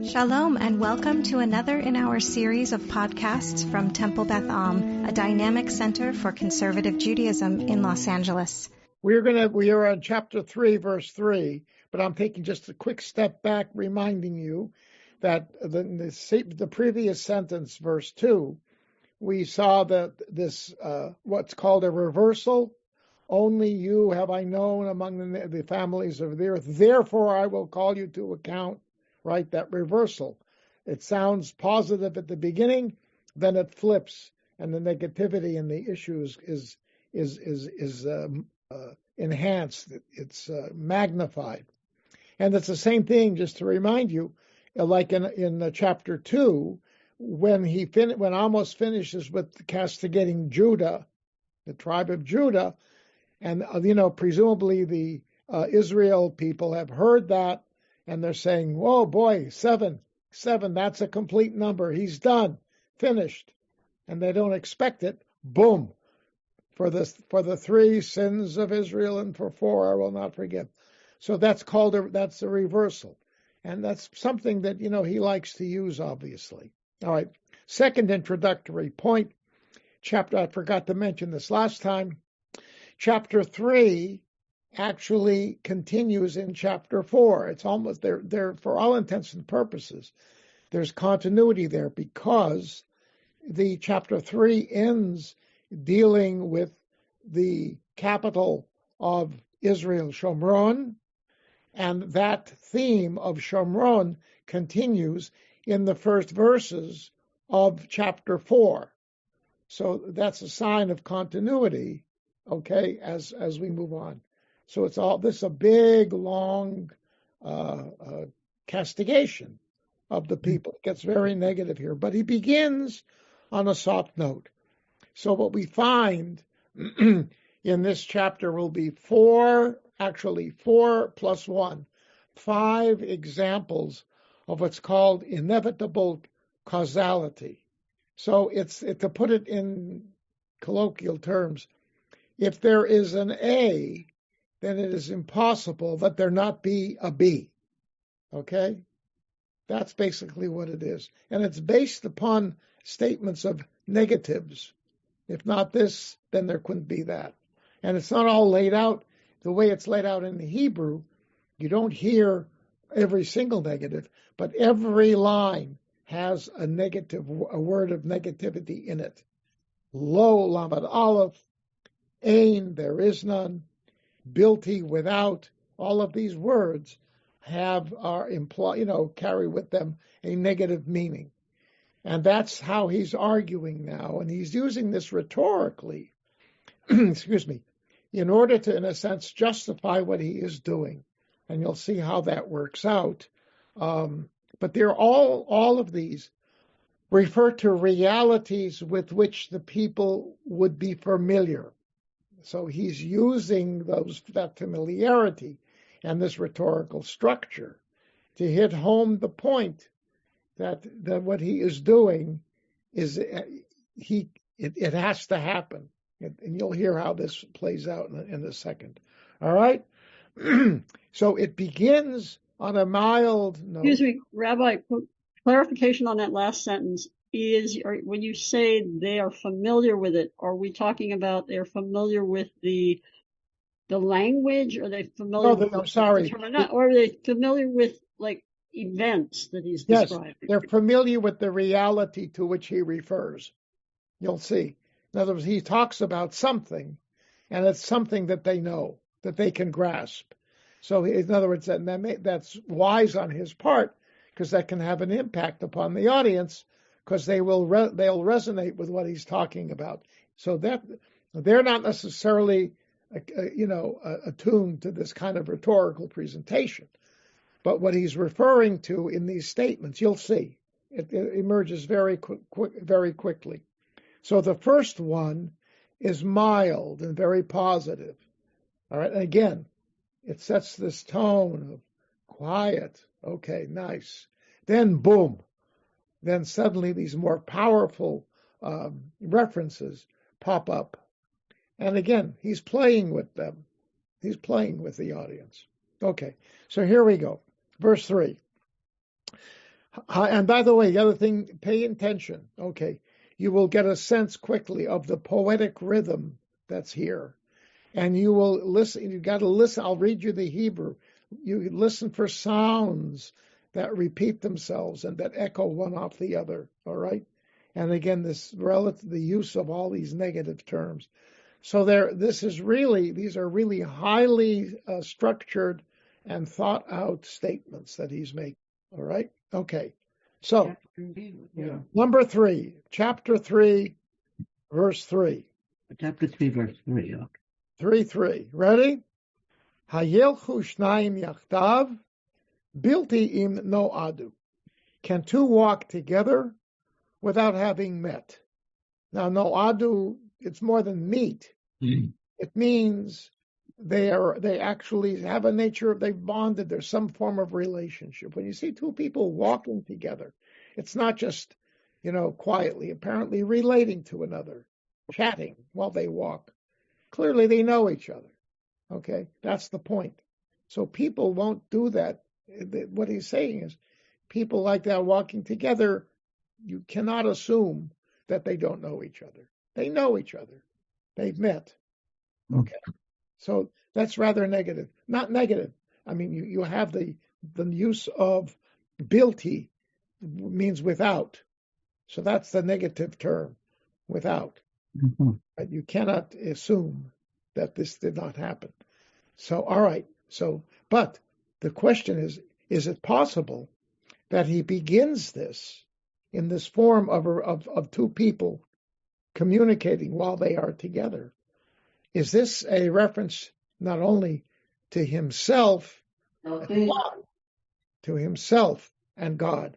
Shalom and welcome to another in our series of podcasts from Temple Beth Am, a dynamic center for conservative Judaism in Los Angeles. We are on chapter 3, verse 3, but I'm taking just a quick step back, reminding you that the previous sentence, verse 2, we saw that this, what's called a reversal. Only you have I known among the families of the earth. Therefore, I will call you to account. Right, that reversal. It sounds positive at the beginning, then it flips, and the negativity in the issues is enhanced. It's magnified, and it's the same thing. Just to remind you, like in chapter 2, when Amos finishes with castigating Judah, the tribe of Judah, and presumably the Israel people have heard that. And they're saying, whoa, boy, seven, that's a complete number. He's done, finished. And they don't expect it. Boom. For the 3 sins of Israel and for 4, I will not forgive. So that's that's a reversal. And that's something that, he likes to use, obviously. All right. Second introductory point. I forgot to mention this last time. Chapter 3 actually continues in chapter 4. It's almost there for all intents and purposes. There's continuity there because the chapter 3 ends dealing with the capital of Israel, Shomron, and that theme of Shomron continues in the first verses of chapter 4. So that's a sign of continuity, okay, as we move on. So it's all this a big, long castigation of the people. It gets very negative here, but he begins on a soft note. So what we find in this chapter will be 4 plus 1, 5 examples of what's called inevitable causality. So it's to put it in colloquial terms, if there is an A, then it is impossible that there not be a B. Okay? That's basically what it is. And it's based upon statements of negatives. If not this, then there couldn't be that. And it's not all laid out the way it's laid out in the Hebrew. You don't hear every single negative, but every line has a word of negativity in it. Lo, lamed aleph, ein, there is none. Bilti, without, all of these words carry with them a negative meaning. And that's how he's arguing now. And he's using this rhetorically, in order to, in a sense, justify what he is doing. And you'll see how that works out. But they're all of these refer to realities with which the people would be familiar. So he's using that familiarity and this rhetorical structure to hit home the point that what he is doing is it has to happen. And you'll hear how this plays out in a second. All right? So it begins on a mild note. Excuse me, Rabbi, clarification on that last sentence. When you say they are familiar with it, are we talking about they're familiar with the language? Are they familiar or are they familiar with events that he's describing? Yes, they're familiar with the reality to which he refers. You'll see. In other words, he talks about something, and it's something that they know, that they can grasp. So in other words, that's wise on his part, because that can have an impact upon the audience, because they'll resonate with what he's talking about. So that they're not necessarily attuned to this kind of rhetorical presentation. But what he's referring to in these statements, you'll see, it emerges very quickly. So the first one is mild and very positive. All right, and again, it sets this tone of quiet. Okay, nice. Then boom. Then suddenly these more powerful references pop up. And again, he's playing with them. He's playing with the audience. Okay, so here we go. Verse 3. And by the way, the other thing, pay attention. Okay. You will get a sense quickly of the poetic rhythm that's here. And you will listen. You got to listen. I'll read you the Hebrew. You listen for sounds that repeat themselves and that echo one off the other. All right. And again, the use of all these negative terms. So these are really highly structured and thought out statements that he's making. All right. Okay. So number 3, chapter 3, verse 3. Chapter 3, verse 3. Okay. 3:3. Ready? Hayelchu shnayim yachdav, bilti im noadu. Can two walk together without having met? Now, noadu, it's more than meet. It means they actually have a nature of, they've bonded. There's some form of relationship. When you see two people walking together, it's not just, quietly, apparently relating to another, chatting while they walk. Clearly, they know each other. Okay, that's the point. So people won't do that. What he's saying is, people like that walking together, you cannot assume that they don't know each other. They know each other. They've met. Okay, so that's rather negative. Not negative. I mean, you have the use of bilti means without. So that's the negative term, without. But you cannot assume that this did not happen. So, all right. So, but the question is it possible that he begins this in this form of two people communicating while they are together? Is this a reference not only to himself, but God, to himself and God?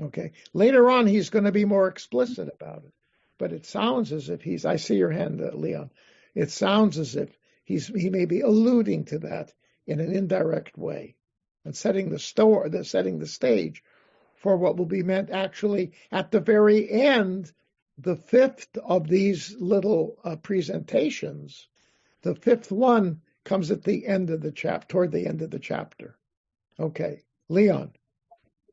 Okay. Later on, he's going to be more explicit about it. But it sounds as if I see your hand, Leon. It sounds as if he may be alluding to that in an indirect way and setting the stage for what will be meant actually at the very end, the fifth of these little presentations. The fifth one comes at the end of the toward the end of the chapter. Okay, Leon.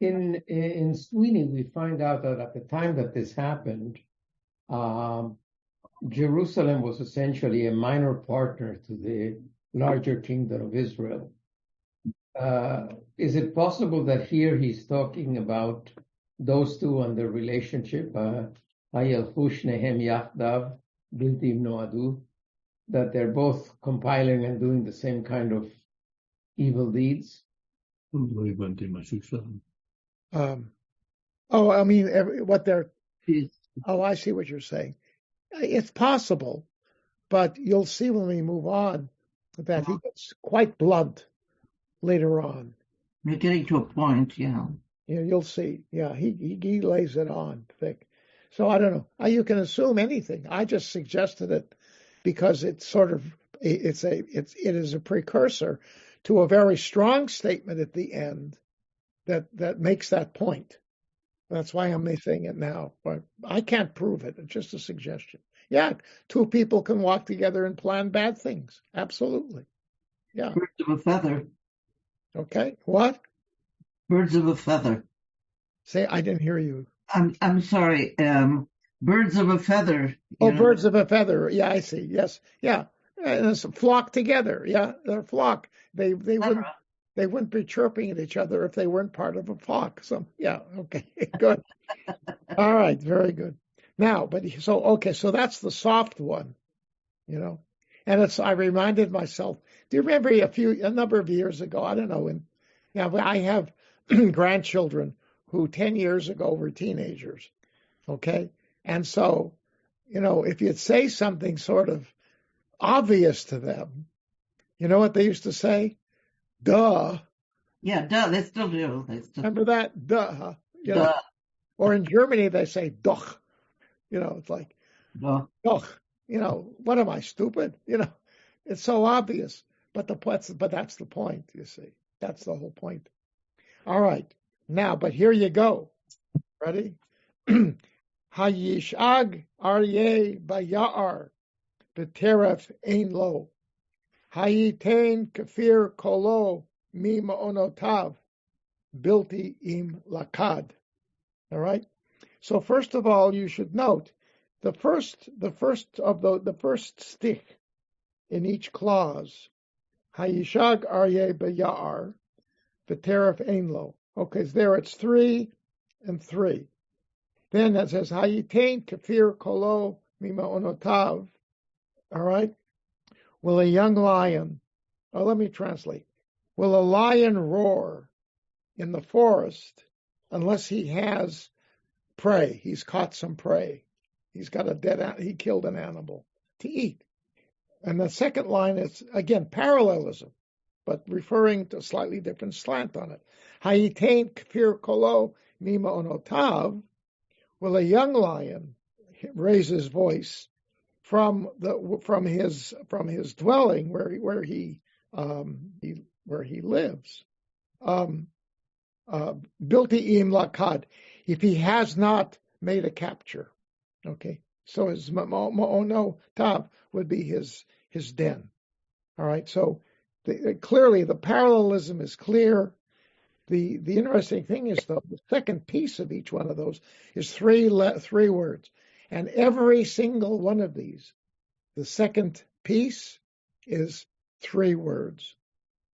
In Sweeney, we find out that at the time that this happened, Jerusalem was essentially a minor partner to the larger kingdom of Israel. Is it possible that here he's talking about those two and their relationship, that they're both compiling and doing the same kind of evil deeds? I mean, what they're... Oh, I see what you're saying. It's possible, but you'll see when we move on that he gets quite blunt later on. You're getting to a point, yeah. Yeah, you'll see. Yeah, he lays it on thick. So I don't know. You can assume anything. I just suggested it because it's sort of it is a precursor to a very strong statement at the end that makes that point. That's why I'm saying it now. But I can't prove it. It's just a suggestion. Yeah, two people can walk together and plan bad things. Absolutely. Yeah. Birds of a feather. Okay. What? Birds of a feather. Say, I didn't hear you. I'm sorry. Birds of a feather. Birds of a feather. Yeah, I see. Yes. Yeah. And it's a flock together. Yeah, they're a flock. They wouldn't be chirping at each other if they weren't part of a flock. So yeah, okay, good. All right, very good. Now, so that's the soft one, and I reminded myself. Do you remember a number of years ago? I don't know. I have grandchildren who 10 years ago were teenagers. Okay, and so if you'd say something sort of obvious to them, you know what they used to say? Duh. Yeah, duh. They still do. Remember that? Duh. Duh. Or in Germany, they say doch. It's like, duh. Doch. What am I, stupid? It's so obvious. But that's the point, you see. That's the whole point. All right. Now, but here you go. Ready? Hayishag aryeh bayar b'teref ein lo. Hayitain kafir kolo mi ma'onotav bilti im lakad. All right. So first of all, you should note the first stick in each clause. Hayishag aryeh b'ya'ar v'teref einlo. Okay, so there it's 3 and 3. Then it says hayitain kafir kolo mima'onotav. All right. Will a young lion? Oh, let me translate. Will a lion roar in the forest unless he has prey? He's caught some prey. He's got he killed an animal to eat. And the second line is, again, parallelism, but referring to a slightly different slant on it. Hayitain kfir kolo mima onotav. Will a young lion raise his voice from his dwelling where he lives? Bilti im lakad, if he has not made a capture. Okay, so his ma'ono tav would be his den. All right, so clearly the parallelism is clear. The interesting thing is, though, the second piece of each one of those is three words, and every single one of these, the second piece is 3 words,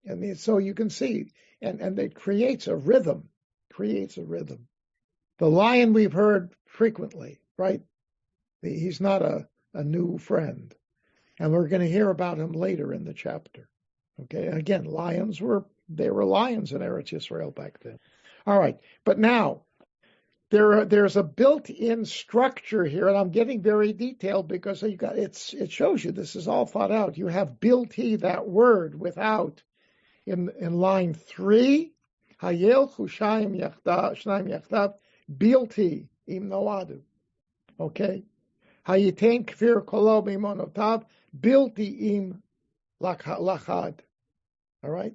and so you can see, and it creates a rhythm. The lion we've heard frequently, right? He's not a new friend, and we're going to hear about him later in the chapter. Okay, again, lions were lions in Eretz Yisrael back then. All right, but now there's a built-in structure here, and I'm getting very detailed because it shows you this is all thought out. You have bilti, that word, without in line 3, hayel chushayim yachdav bilti im noadu. Okay, hayitain kfir kolo b'imonotav bilti im lachad. All right,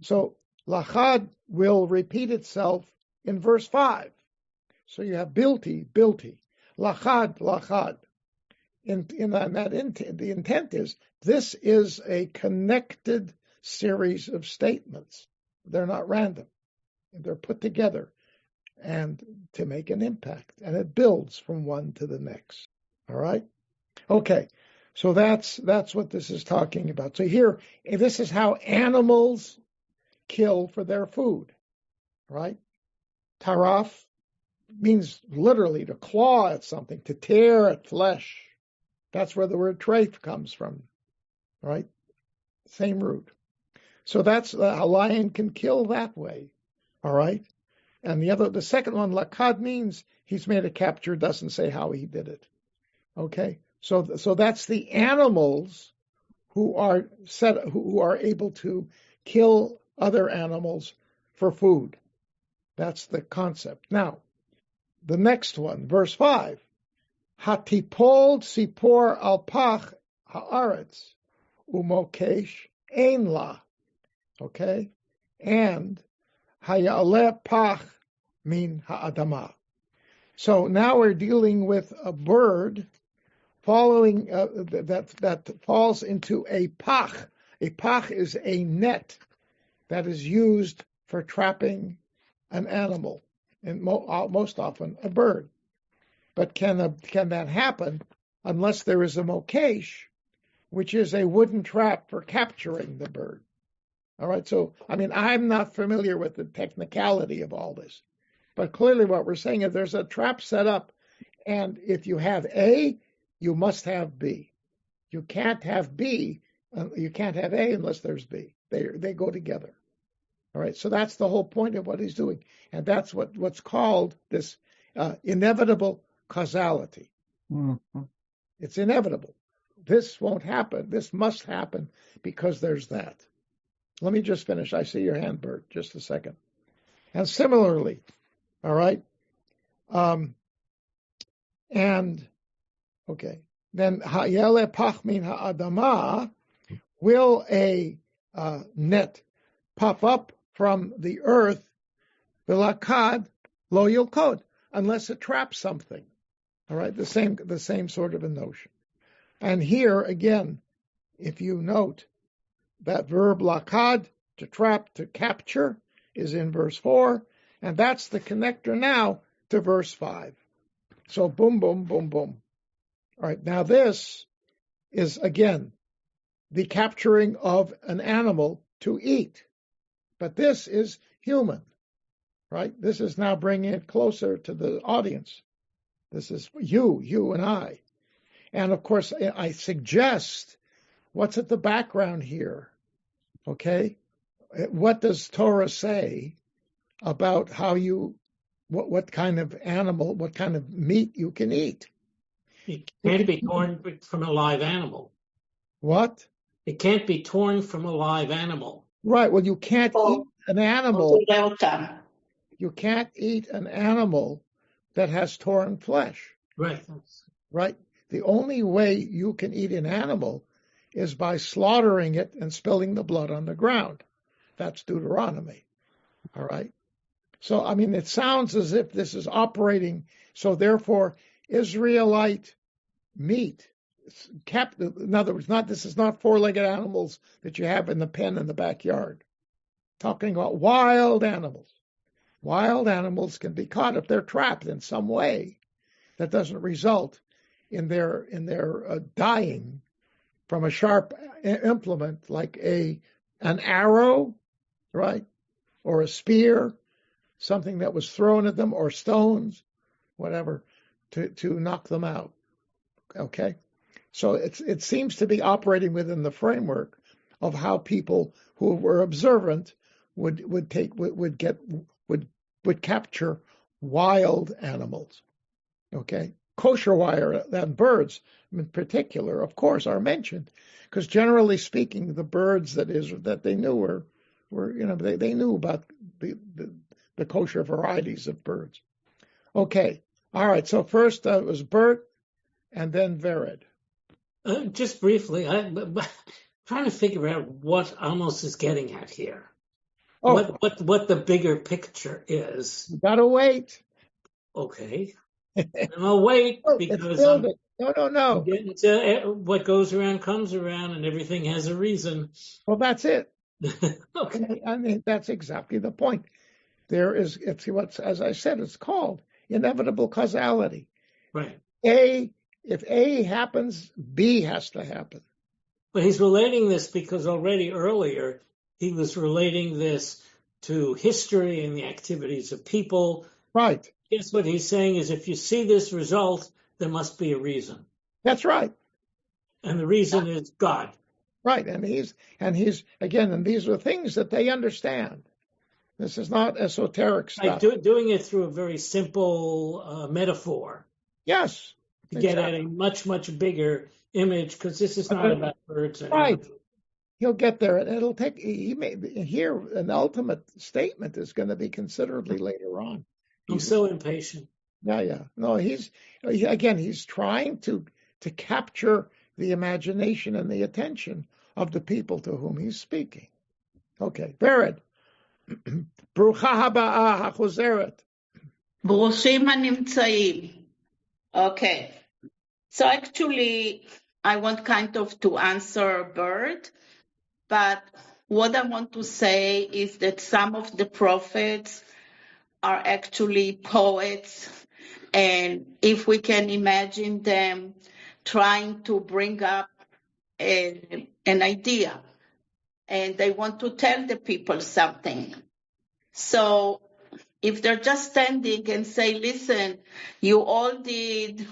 so lachad will repeat itself in verse 5. So you have bilti, lachad. The intent is this is a connected series of statements. They're not random. They're put together and to make an impact, and it builds from one to the next. All right? Okay. So that's what this is talking about. So here, this is how animals kill for their food, right? Taraf means literally to claw at something, to tear at flesh. That's where the word treif comes from, right? Same root. So that's a lion can kill that way, all right? And the second one, lakad, means he's made a capture, doesn't say how he did it, okay? So that's the animals who are able to kill other animals for food. That's the concept. Now, the next one, verse 5. Hatipol sipor al pach haaretz umokesh ein la. Okay? And hayale pach min ha'adama. So now we're dealing with a bird following that falls into a pach. A pach is a net that is used for trapping an animal, and most often a bird. But can that happen unless there is a mokesh, which is a wooden trap for capturing the bird? All right, so I'm not familiar with the technicality of all this, but clearly what we're saying is there's a trap set up, and if you have A, you must have B. You can't have B, you can't have A unless there's B. They go together. All right, so that's the whole point of what he's doing, and that's what's called this inevitable causality. Mm-hmm. It's inevitable. This won't happen. This must happen because there's that. Let me just finish. I see your hand, Bert. Just a second. And similarly, all right, and okay, then ha'yele pachmin ha'adama, will a net pop up from the earth, v'lakad lo yilkod, unless it traps something. All right, the same sort of a notion. And here again, if you note, that verb lakad, to trap, to capture, is in verse 4, And that's the connector now to verse 5. So boom, boom, boom, boom. All right, now this is, again, the capturing of an animal to eat. But this is human, right? This is now bringing it closer to the audience. This is you and I. And of course, I suggest what's at the background here, okay? What does Torah say about how what kind of animal, what kind of meat you can eat? It can't be torn from a live animal. What? It can't be torn from a live animal. Right. Well, you can't eat an animal. You can't eat an animal that has torn flesh. Right. Right. The only way you can eat an animal is by slaughtering it and spilling the blood on the ground. That's Deuteronomy. All right. So, I mean, it sounds as if this is operating. So, therefore, Israelite meat, in other words, this is not four-legged animals that you have in the pen in the backyard. Talking about wild animals. Wild animals can be caught if they're trapped in some way that doesn't result in their dying from a sharp implement like an arrow, right, or a spear, something that was thrown at them, or stones, whatever, to knock them out. Okay, so it seems to be operating within the framework of how people who were observant would capture wild animals. Okay, kosher wire and birds in particular, of course, are mentioned because generally speaking, the birds that they knew were they knew about the kosher varieties of birds. Okay, all right. So first it was Bert, and then Vered. Just briefly, I'm trying to figure out what Amos is getting at here. Oh. What the bigger picture is. You gotta wait. Okay. I'll wait because No. What goes around comes around, and everything has a reason. Well, that's it. Okay. I mean, that's exactly the point. As I said, it's called inevitable causality. Right. If A happens, B has to happen. But he's relating this because already earlier he was relating this to history and the activities of people. Right. Guess what he's saying is if you see this result, there must be a reason. That's right. And the reason is God. Right. And these are things that they understand. This is not esoteric stuff. Like doing it through a very simple metaphor. Yes. To get at a much, much bigger image, because this is not about birds anymore. Right. He'll get there. It'll take. He may here an ultimate statement is going to be considerably later on. I'm so impatient. Yeah. No, he's trying to capture the imagination and the attention of the people to whom he's speaking. Okay, Vered. Brucha haba'ah hachozeret. Bruchim hanimtzaim. Okay. So actually, I want kind of to answer Bert, but what I want to say is that some of the prophets are actually poets, and if we can imagine them trying to bring up an idea, and they want to tell the people something. So if they're just standing and say, listen, you all did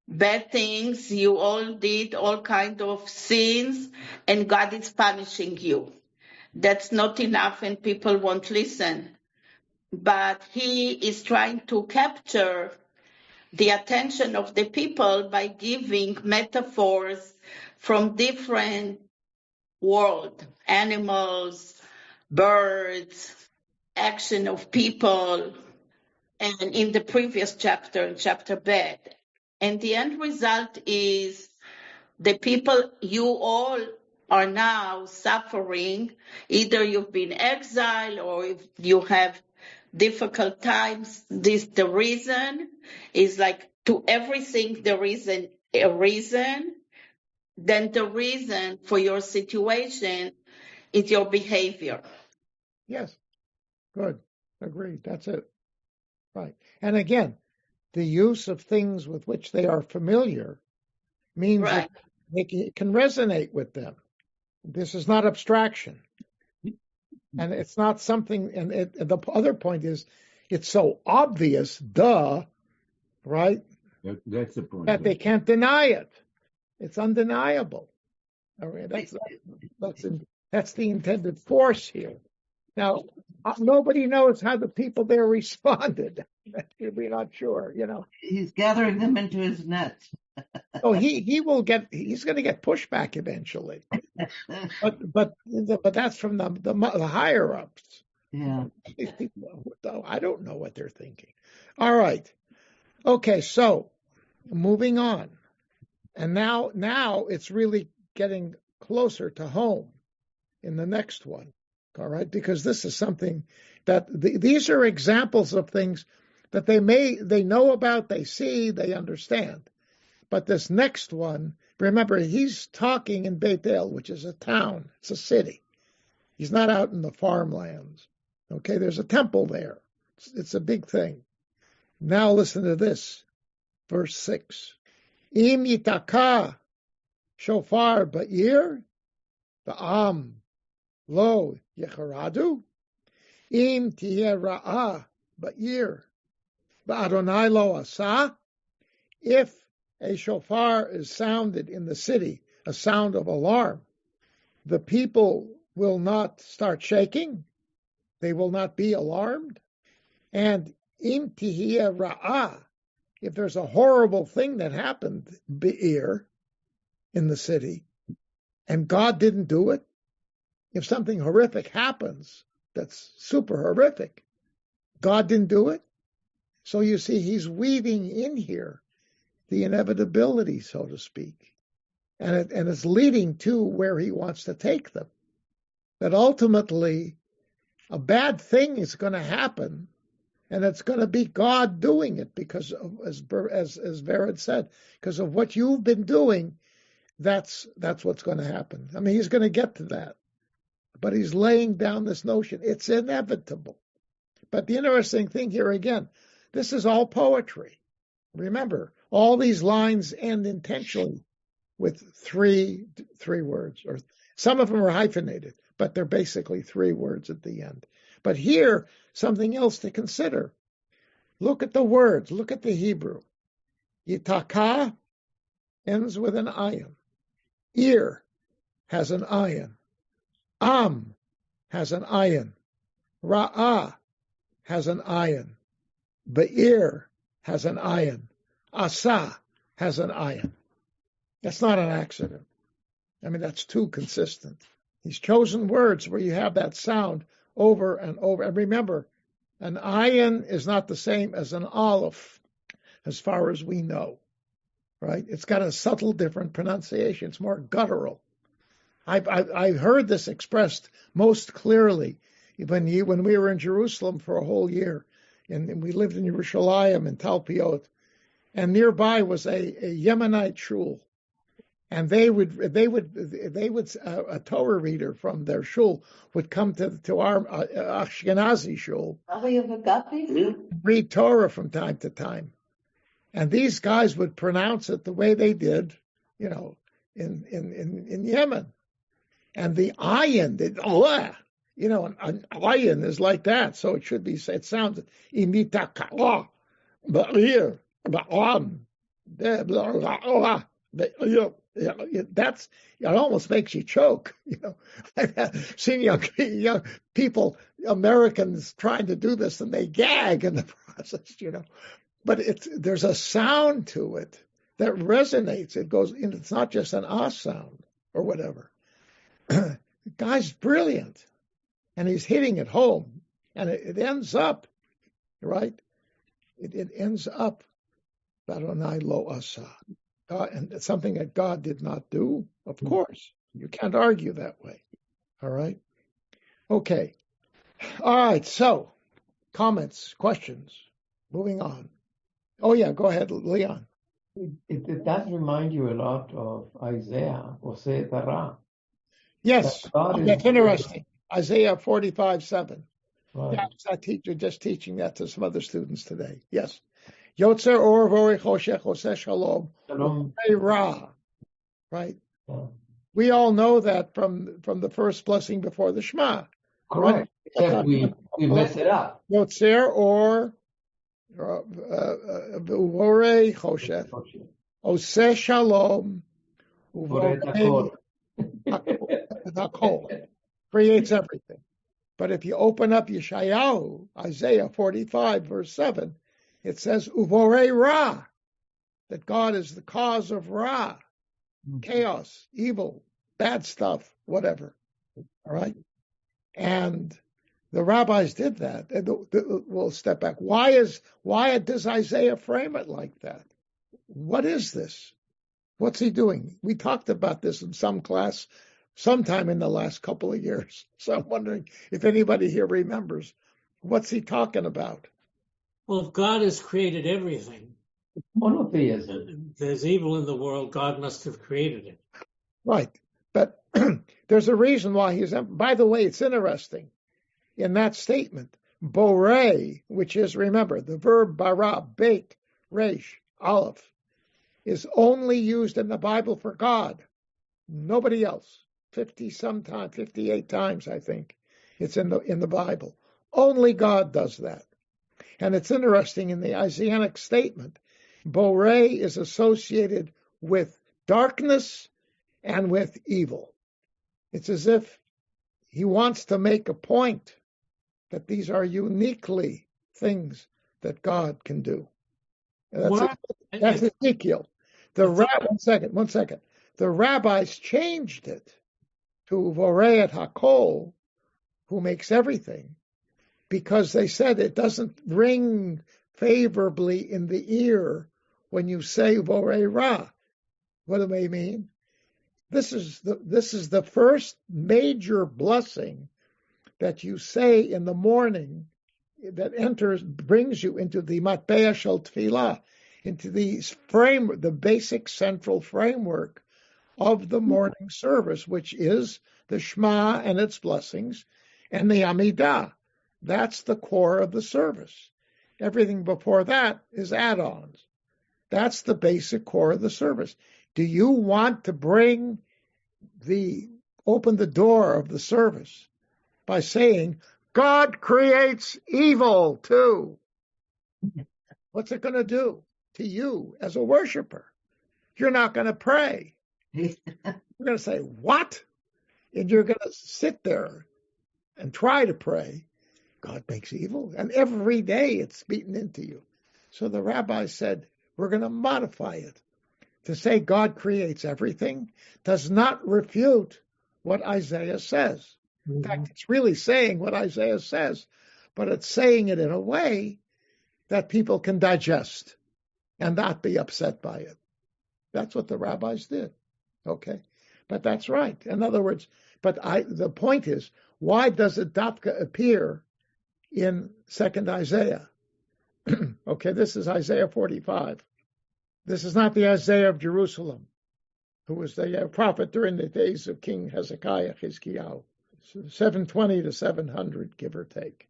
bad things, you all did all kind of sins, and God is punishing you. That's not enough, and people won't listen. But he is trying to capture the attention of the people by giving metaphors from different world, animals, birds, action of people, and in the previous chapter, in chapter bed. And the end result is the people, you all are now suffering. Either you've been exiled or if you have difficult times. The reason is like to everything there is a reason. Then the reason for your situation is your behavior. Yes. Good. Agreed. That's it. Right. And again, the use of things with which they are familiar means Right. that it can resonate with them. This is not abstraction. And it's not something, and the other point is, it's so obvious, right? That's the point. That they can't deny it. It's undeniable. I mean, that's the intended force here. Now, nobody knows how the people there responded. We're not sure, He's gathering them into his net. So he's going to get pushback eventually. but that's from the higher ups. Yeah. I don't know what they're thinking. All right. Okay, so moving on. And now it's really getting closer to home in the next one. All right, because this is something that these are examples of things that they know about, they see, they understand. But this next one, remember, he's talking in Beit El, which is a town, it's a city. He's not out in the farmlands. Okay, there's a temple there. It's a big thing. Now listen to this, verse 6. Im yitaka shofar ba'ir ba'am lo yecharadu im tiyeh ra'ah ba'ir ba'adonai lo asa. If a shofar is sounded in the city, a sound of alarm, the people will not start shaking. They will not be alarmed. And im tiyeh ra'ah, if there's a horrible thing that happened be'ir in the city, and God didn't do it, if something horrific happens that's super horrific, God didn't do it. So you see, he's weaving in here the inevitability, so to speak, and it's leading to where he wants to take them. That ultimately, a bad thing is going to happen, and it's going to be God doing it because of, as Vered said, because of what you've been doing. That's what's going to happen. I mean, he's going to get to that, but he's laying down this notion. It's inevitable. But the interesting thing here again, this is all poetry. Remember, all these lines end intentionally with three words, or some of them are hyphenated, but they're basically 3 words at the end. But here, something else to consider. Look at the words. Look at the Hebrew. Yitaka ends with an ayin. Ir has an ayin. Am has an ayin. Ra'ah has an ayin. Be'ir has an ayin. Asa has an ayin. That's not an accident. I mean, that's too consistent. He's chosen words where you have that sound over and over. And remember, an ayin is not the same as an aleph, as far as we know, right? It's got a subtle different pronunciation. It's more guttural. I heard this expressed most clearly when we were in Jerusalem for a whole year, and we lived in Yerushalayim in Talpiot, and nearby was a Yemenite shul. And they would a Torah reader from their shul would come to our Ashkenazi shul, read Torah from time to time, and these guys would pronounce it the way they did, in Yemen, and the ayin, an ayin is like that, so it should be. It sounds imitaka ba'ir ba'am that's, it almost makes you choke. I've seen young people, Americans, trying to do this, and they gag in the process. But there's a sound to it that resonates. It goes in. It's not just an ah sound or whatever. The guy's brilliant, and he's hitting it home, and it ends up right. It ends up Adonai lo asa. And it's something that God did not do, of course. You can't argue that way. All right? Okay. All right, so comments, questions, moving on. Oh, yeah, go ahead, Leon. It does remind you a lot of Isaiah, Oseh Tara. Yes, that's interesting. Isaiah 45:7. Right. Yeah, I was just teaching that to some other students today. Yes. Yotzer or vore choshech oseh shalom. Shalom. Ra. Right? Yeah. We all know that from the first blessing before the Shema. Right? Correct. Except we mess it up. Yotzer or vore choshech oseh shalom. Borei Takor. Hakol creates everything. But if you open up Yeshayahu, Isaiah 45, verse 7, it says, Uvorei Ra, that God is the cause of Ra, chaos, evil, bad stuff, whatever. All right? And the rabbis did that. We'll step back. Why does Isaiah frame it like that? What is this? What's he doing? We talked about this in some class sometime in the last couple of years. So I'm wondering if anybody here remembers. What's he talking about? Well, if God has created everything, Monotheism. there's evil in the world, God must have created it. Right. But there's a reason why by the way, it's interesting. In that statement, borei, which is, remember, the verb bara, beit, resh, aleph, is only used in the Bible for God. Nobody else. 58 times, I think. It's in the Bible. Only God does that. And it's interesting in the Isaianic statement, borei is associated with darkness and with evil. It's as if he wants to make a point that these are uniquely things that God can do. That's Ezekiel. One second. The rabbis changed it to Vorei et Hakol, who makes everything, because they said it doesn't ring favorably in the ear when you say Vorei Ra. What do they mean? This is the first major blessing that you say in the morning that brings you into the Matbeah Shel Tefillah, into the basic central framework of the morning service, which is the Shema and its blessings, and the Amidah. That's the core of the service. Everything before that is add-ons. That's the basic core of the service. Do you want to open the door of the service by saying, God creates evil too? What's it going to do to you as a worshiper? You're not going to pray. You're going to say, what? And you're going to sit there and try to pray. God makes evil. And every day it's beaten into you. So the rabbi said, we're going to modify it. To say God creates everything does not refute what Isaiah says. In fact, it's really saying what Isaiah says, but it's saying it in a way that people can digest and not be upset by it. That's what the rabbis did. Okay? But that's right. In other words, the point is, why does it dafka appear in 2nd Isaiah? Okay, this is Isaiah 45. This is not the Isaiah of Jerusalem, who was the prophet during the days of King Hezekiah, Chizkiyahu, 720 to 700, give or take.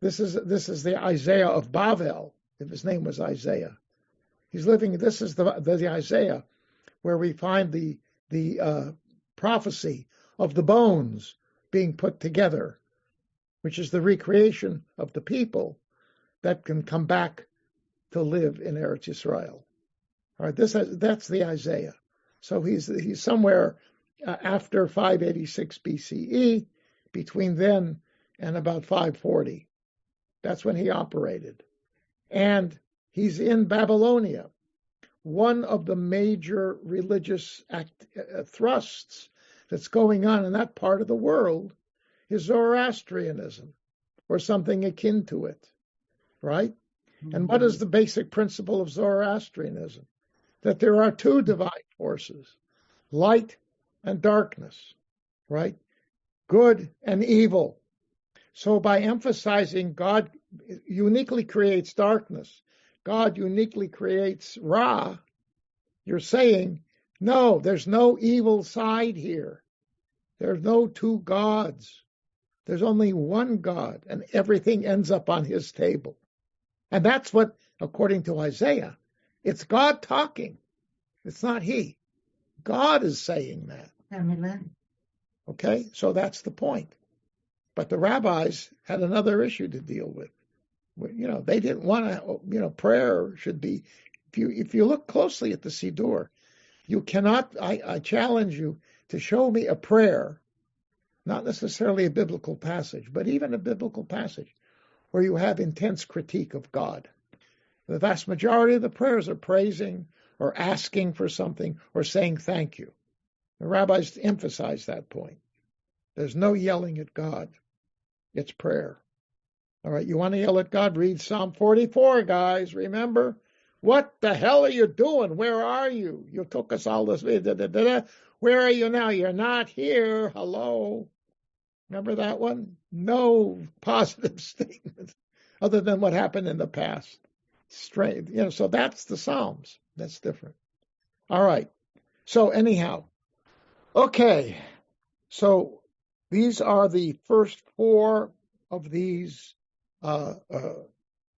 This is the Isaiah of Bavel, if his name was Isaiah. This is the Isaiah where we find the prophecy of the bones being put together, which is the recreation of the people that can come back to live in Eretz Yisrael. All right, that's the Isaiah. So he's somewhere after 586 BCE, between then and about 540. That's when he operated. And he's in Babylonia. One of the major religious thrusts that's going on in that part of the world is Zoroastrianism, or something akin to it, right? Mm-hmm. And what is the basic principle of Zoroastrianism? That there are two divine forces, light and darkness, right? Good and evil. So by emphasizing God uniquely creates darkness, God uniquely creates Ra, you're saying, no, there's no evil side here. There's no two gods. There's only one God, and everything ends up on his table. And that's what, according to Isaiah, it's God talking. It's not he. God is saying that. Amen. Okay, so that's the point. But the rabbis had another issue to deal with. They didn't want to, prayer should be, if you look closely at the Siddur, you cannot, I challenge you to show me a prayer, not necessarily a biblical passage, but even a biblical passage where you have intense critique of God. The vast majority of the prayers are praising or asking for something or saying thank you. The rabbis emphasize that point. There's no yelling at God. It's prayer. All right, you want to yell at God? Read Psalm 44, guys. Remember? What the hell are you doing? Where are you? You took us all this way. Where are you now? You're not here. Hello. Remember that one? No positive statement other than what happened in the past. Straight, so that's the Psalms. That's different. All right. So anyhow, okay. So these are the first four of these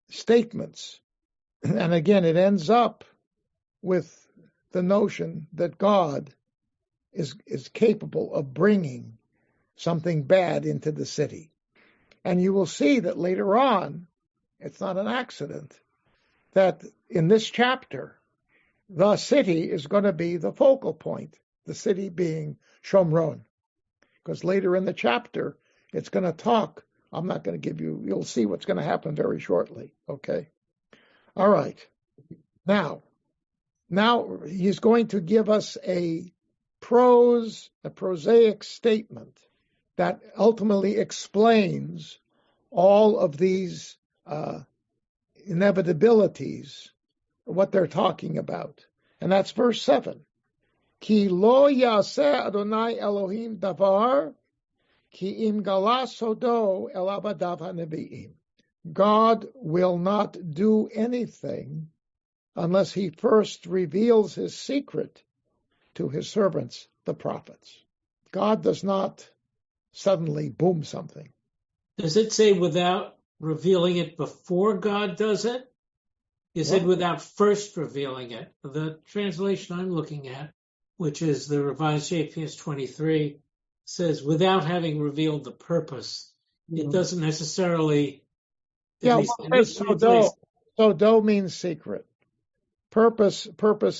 statements. And again, it ends up with the notion that God is capable of bringing something bad into the city. And you will see that later on, it's not an accident, that in this chapter, the city is going to be the focal point, the city being Shomron. Because later in the chapter, it's going to talk. I'm not going to give you, you'll see what's going to happen very shortly. Okay. All right. Now he's going to give us a prosaic statement that ultimately explains all of these inevitabilities, what they're talking about. And that's verse 7. Ki lo yaseh Adonai Elohim davar, ki im gala sodo el abadav hanevi'im. God will not do anything unless he first reveals his secret to his servants, the prophets. God does not suddenly boom something. Does it say without revealing it before God does it? Is it without first revealing it? The translation I'm looking at, which is the Revised JPS 23, says without having revealed the purpose. It doesn't necessarily. So means secret. Purpose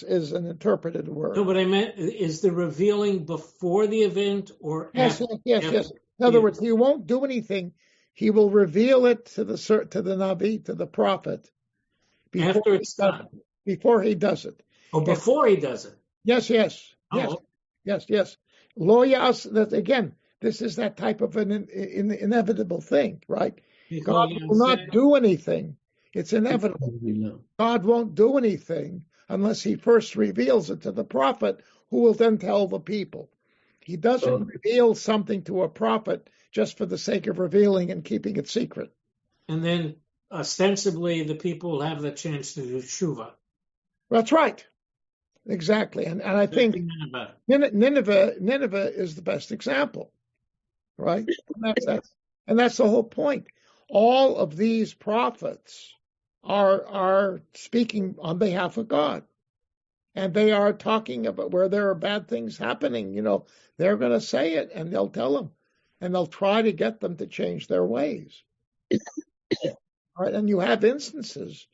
is an interpreted word. No, but I meant, is the revealing before the event or after? Yes. In other words, he won't do anything. He will reveal it to the Navi, to the prophet, after it's done. Before he does it. Oh, before he does it. Yes. Lo yas, that again, this is that type of an inevitable thing, right? God will not do anything. It's inevitable. God won't do anything unless he first reveals it to the prophet, who will then tell the people. He doesn't reveal something to a prophet just for the sake of revealing and keeping it secret. And then ostensibly the people will have the chance to do tshuva. That's right. Exactly. And I think Nineveh is the best example, right? And that's the whole point. All of these prophets are speaking on behalf of God. And they are talking about where there are bad things happening. They're going to say it and they'll tell them. And they'll try to get them to change their ways. All right. And you have instances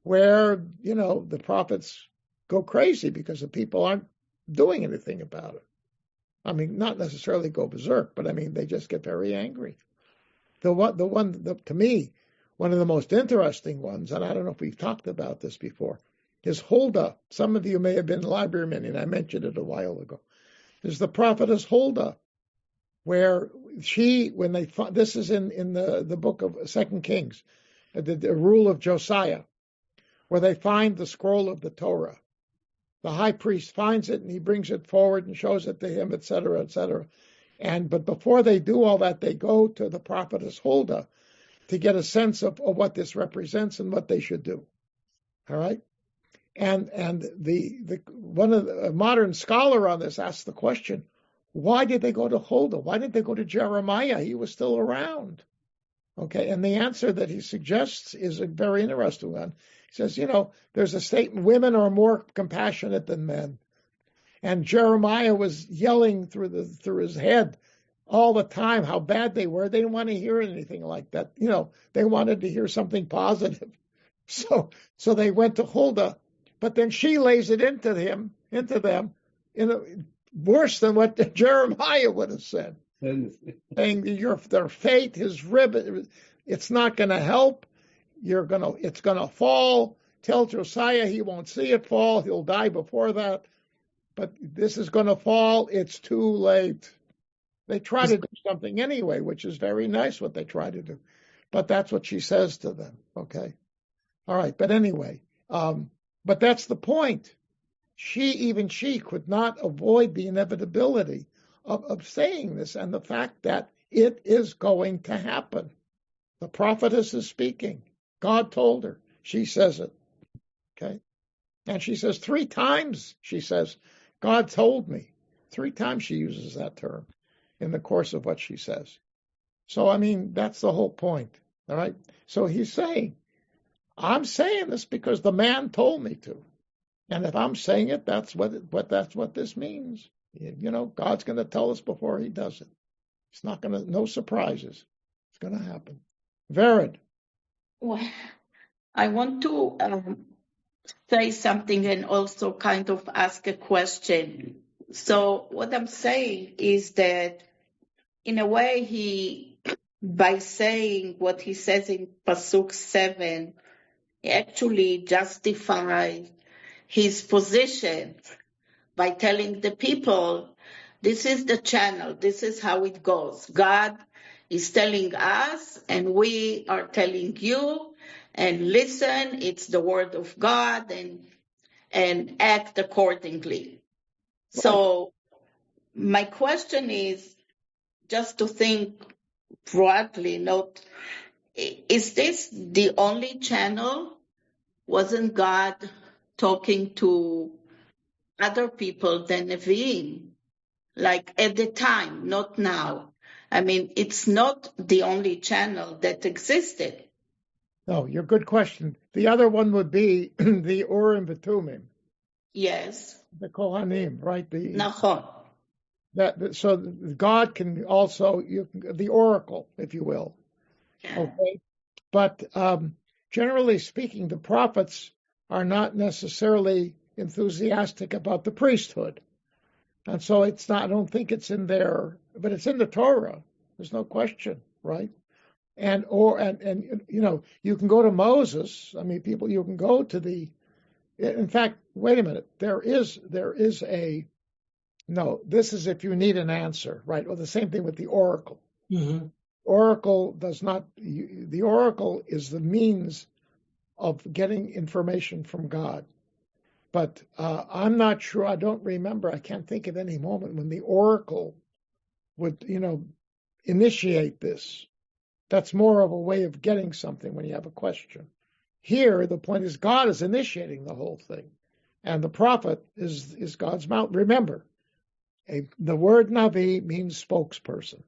where, the prophets go crazy because the people aren't doing anything about it. I mean, not necessarily go berserk, but I mean, they just get very angry. To me, one of the most interesting ones, and I don't know if we've talked about this before, is Huldah. Some of you may have been library-men, and I mentioned it a while ago. There's the prophetess Huldah, where this is in the book of 2 Kings, the rule of Josiah, where they find the scroll of the Torah. The high priest finds it, and he brings it forward and shows it to him, etc., etc. But before they do all that, they go to the prophetess Huldah to get a sense of what this represents and what they should do. All right? And the one of the modern scholar on this asked the question, why did they go to Huldah? Why didn't they go to Jeremiah? He was still around. Okay, and the answer that he suggests is a very interesting one. He says, there's a statement, women are more compassionate than men. And Jeremiah was yelling through his head all the time how bad they were. They didn't want to hear anything like that. They wanted to hear something positive. So they went to Huldah, but then she lays it into them, worse than what Jeremiah would have said, saying their fate, his rib, it's not going to help. It's going to fall. Tell Josiah he won't see it fall. He'll die before that. But this is going to fall. It's too late. They try to do something anyway, which is very nice what they try to do. But that's what she says to them. Okay. All right. But anyway, but that's the point. She could not avoid the inevitability of saying this and the fact that it is going to happen. The prophetess is speaking. God told her. She says it. Okay. And she says 3 times, she says, God told me. 3 times she uses that term in the course of what she says. So, that's the whole point. All right. So he's saying, I'm saying this because the man told me to. And if I'm saying it, that's what this means. God's going to tell us before he does it. It's not going to, no surprises. It's going to happen. Vered. Well, I want to say something and also kind of ask a question. So what I'm saying is that in a way by saying what he says in Pasuk 7, he actually justifies his position by telling the people, this is the channel, this is how it goes. God is telling us and we are telling you, and listen, it's the word of God, and act accordingly. So my question is just to think broadly, is this the only channel? Wasn't God talking to other people than Nevi'im, like at the time, not now? It's not the only channel that existed. No, your good question. The other one would be the Urim V'Tumim. Yes. The Kohanim, right? Nachon. So God can also, the oracle, if you will. Yeah. Okay. But generally speaking, the prophets are not necessarily enthusiastic about the priesthood. And so I don't think it's in there, but it's in the Torah. There's no question, right? And you can go to Moses. You can go to in fact, wait a minute. This is if you need an answer, right? Or the same thing with the oracle. Mm-hmm. The oracle is the means of getting information from God. But I'm not sure, I don't remember, I can't think of any moment when the oracle would, initiate this. That's more of a way of getting something when you have a question. Here, the point is God is initiating the whole thing. And the prophet is God's mouth. Remember, the word Navi means spokesperson.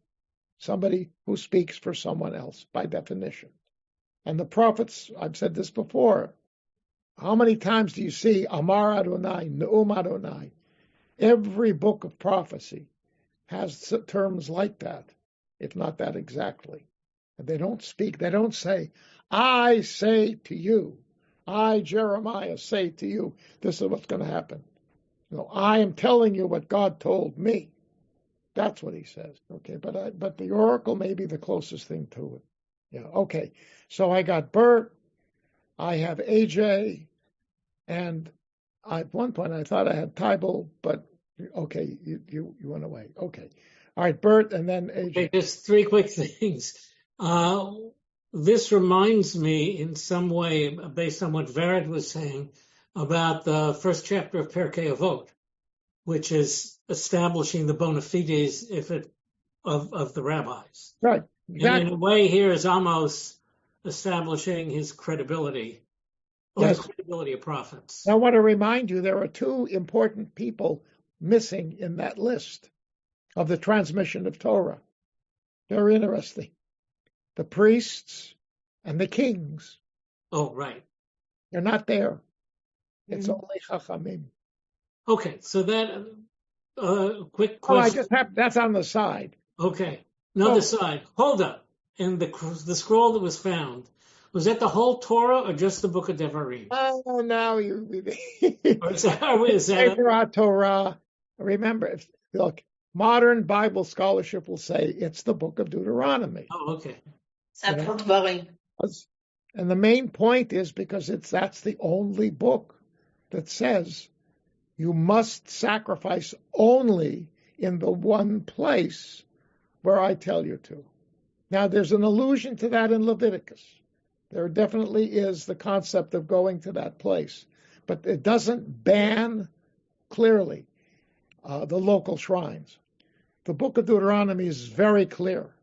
Somebody who speaks for someone else, by definition. And the prophets, I've said this before, how many times do you see Amar Adonai, Ne'um Adonai? Every book of prophecy has terms like that, if not that exactly. And they don't say, I say to you, I, Jeremiah, say to you, this is what's going to happen. No, I am telling you what God told me. That's what he says. Okay, but the oracle may be the closest thing to it. Yeah, okay. So I got Bert, I have AJ, and at one point I thought I had Tybal, but okay, you went away. Okay. All right, Bert, and then AJ. Okay, just 3 quick things. This reminds me in some way, based on what Vered was saying, about the first chapter of Pirkei Avot, which is establishing the bona fides of the rabbis. Right. Exactly. And in a way, here is Amos establishing his credibility, or the credibility of prophets. I want to remind you there are 2 important people missing in that list. of the transmission of Torah. Very interesting. The priests and the kings, Oh, right. they're not there. It's only Chachamim. Okay, so that quick Oh, question. that's on the side. Okay, another side. Hold up. And the scroll that was found, was that the whole Torah or just the book of Devarim? Oh, now you. Or is that Torah. Remember, look, modern Bible scholarship will say it's the book of Deuteronomy. Oh, okay. And the main point is because that's the only book that says you must sacrifice only in the one place where I tell you to. Now, there's an allusion to that in Leviticus. There definitely is the concept of going to that place, but it doesn't ban clearly the local shrines. The book of Deuteronomy is very clear.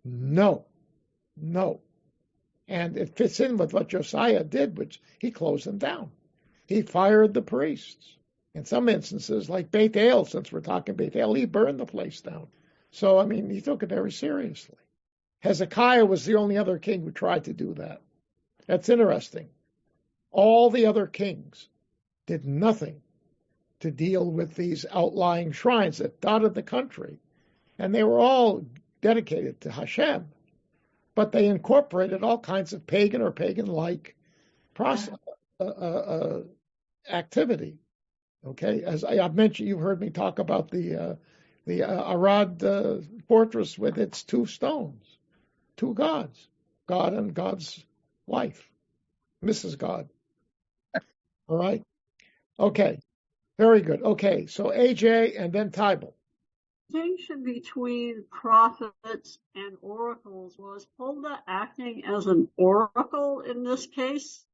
No. And it fits in with what Josiah did, which he closed them down. He fired the priests. In some instances, like Beit El, since we're talking Beit El, he burned the place down. So, I mean, he took it very seriously. Hezekiah was the only other king who tried to do that. That's interesting. All the other kings did nothing to deal with these outlying shrines that dotted the country. And they were all dedicated to Hashem. But they incorporated all kinds of pagan or pagan-like activity. Okay, as I've mentioned, you've heard me talk about the Arad fortress with its two stones, two gods, God and God's wife, Mrs. God. All right. Okay. Very good. Okay. So AJ and then Tybal. Distinction between prophets and oracles, was Huldah acting as an oracle in this case?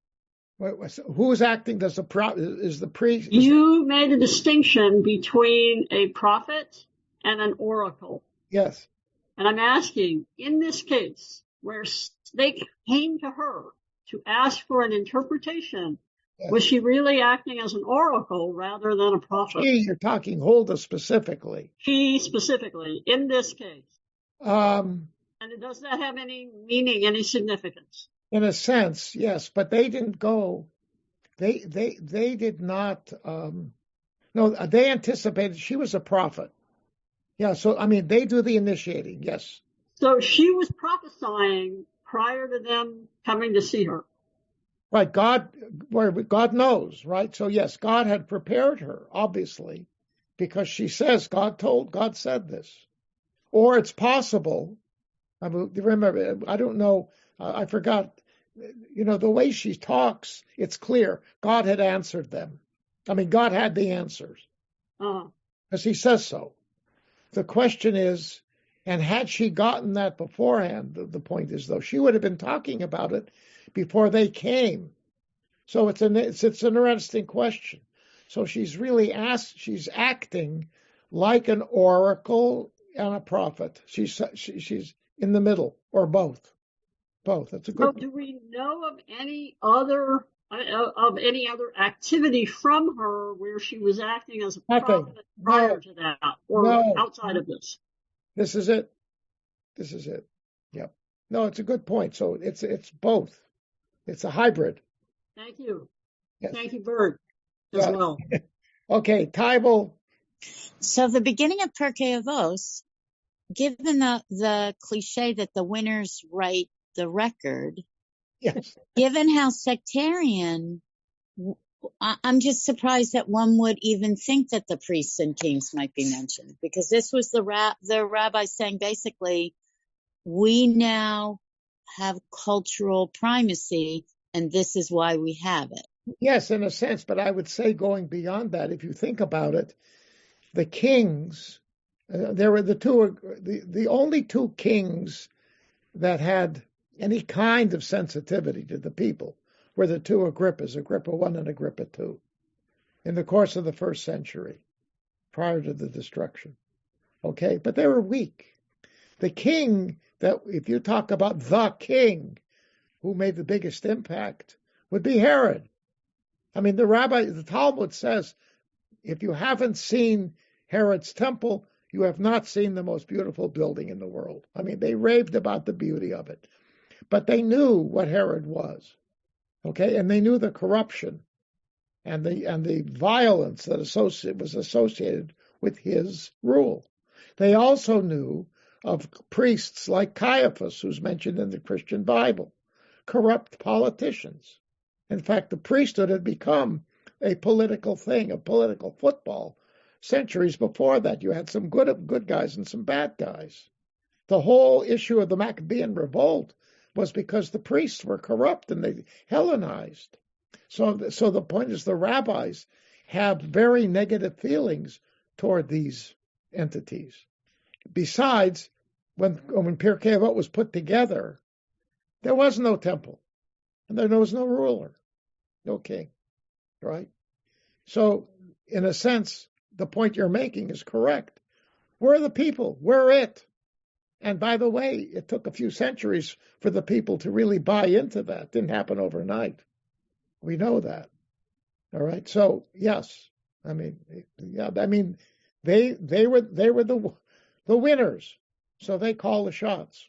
Wait, who's acting as is the priest? You made a distinction between a prophet and an oracle. Yes. And I'm asking, in this case, where they came to her to ask for an interpretation, yes, was she really acting as an oracle rather than a prophet? You're talking Huldah specifically. She specifically, in this case. And does that have any meaning, any significance? In a sense, yes, but they didn't go. They did not. No, they anticipated she was a prophet. Yeah, so I mean, they do the initiating. Yes. So she was prophesying prior to them coming to see her. Right. God knows. Right. So yes, God had prepared her, obviously, because she says God said this, or it's possible. I mean, remember, I don't know. I forgot. You know, the way she talks, it's clear God had answered them. I mean, God had the answers because he says so. The question is, and had she gotten that beforehand, the point is, though, she would have been talking about it before they came. So it's an interesting question. So she's really she's acting like an oracle and a prophet. She's in the middle, or both. Both. That's a good. So do we know of any other activity from her where she was acting as a prophet prior to that, or outside of this? This is it. Yep. No, it's a good point. So it's both. It's a hybrid. Thank you. Yes. Thank you, Bert, as well. Okay, Tybal. So the beginning of Pirkei Avos, given the cliche that the winners write the record, yes, given how sectarian, I'm just surprised that one would even think that the priests and kings might be mentioned, because this was the rabbi saying basically, we now have cultural primacy, and this is why we have it. Yes, in a sense, but I would say going beyond that, if you think about it, the kings, there were the only two kings that had any kind of sensitivity to the people were the two Agrippas, Agrippa I and Agrippa II, in the course of the first century, prior to the destruction. Okay, but they were weak. The king that, if you talk about the king who made the biggest impact, would be Herod. I mean, the Talmud says, if you haven't seen Herod's temple, you have not seen the most beautiful building in the world. I mean, they raved about the beauty of it. But they knew what Herod was, okay? And they knew the corruption and the violence that was associated with his rule. They also knew of priests like Caiaphas, who's mentioned in the Christian Bible, corrupt politicians. In fact, the priesthood had become a political thing, a political football. Centuries before that, you had some good guys and some bad guys. The whole issue of the Maccabean revolt was because the priests were corrupt and they Hellenized. So the point is the rabbis have very negative feelings toward these entities. Besides, when Pirkei Avot was put together, there was no temple and there was no ruler, no king, right? So, in a sense, the point you're making is correct. We're the people. We're it. And by the way, it took a few centuries for the people to really buy into that. It didn't happen overnight. We know that. All right. So yes, I mean, yeah, I mean, they were the winners. So they call the shots.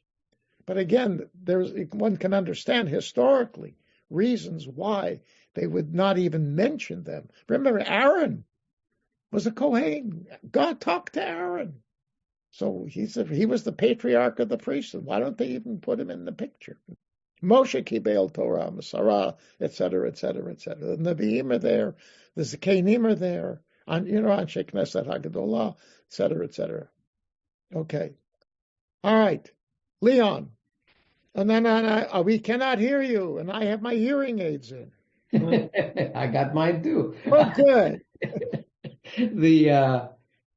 But again, one can understand historically reasons why they would not even mention them. Remember, Aaron was a Kohen. God talked to Aaron. So he said he was the patriarch of the priesthood. Why don't they even put him in the picture? Moshe Kibel Torah, Masarah, etc., etc., etc. The Nevi'im are there. The Zekanim are there. Anshe Knesset Hagadolah, etc., etc. Okay. All right. Leon. And then we cannot hear you, and I have my hearing aids in. I got mine too. Oh, good.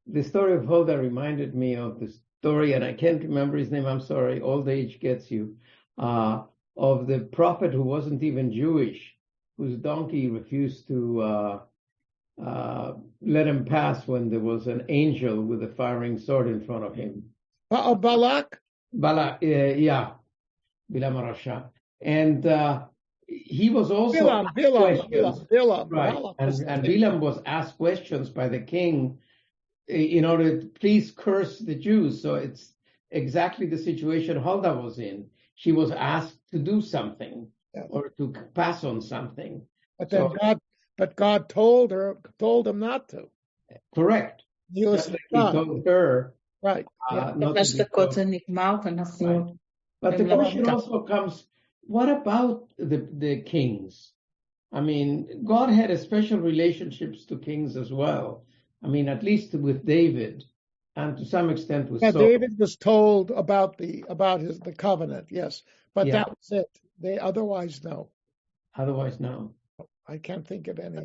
The story of Huldah reminded me of the story, and I can't remember his name, I'm sorry, old age gets you, of the prophet who wasn't even Jewish, whose donkey refused to let him pass when there was an angel with a firing sword in front of him. Balak? Balak, yeah, Bilam Rasha. And he was also Bilam. Right. And Bilam was asked questions by the king in order to please curse the Jews. So it's exactly the situation Huldah was in. She was asked to do something or to pass on something. But then God told him not to. Correct. He told her. Right. Not to But the question also comes, what about the kings? I mean, God had a special relationships to kings as well. I mean, at least with David, and to some extent with Saul. David was told about the covenant, yes, but that was it. They otherwise no. Otherwise no. I can't think of any.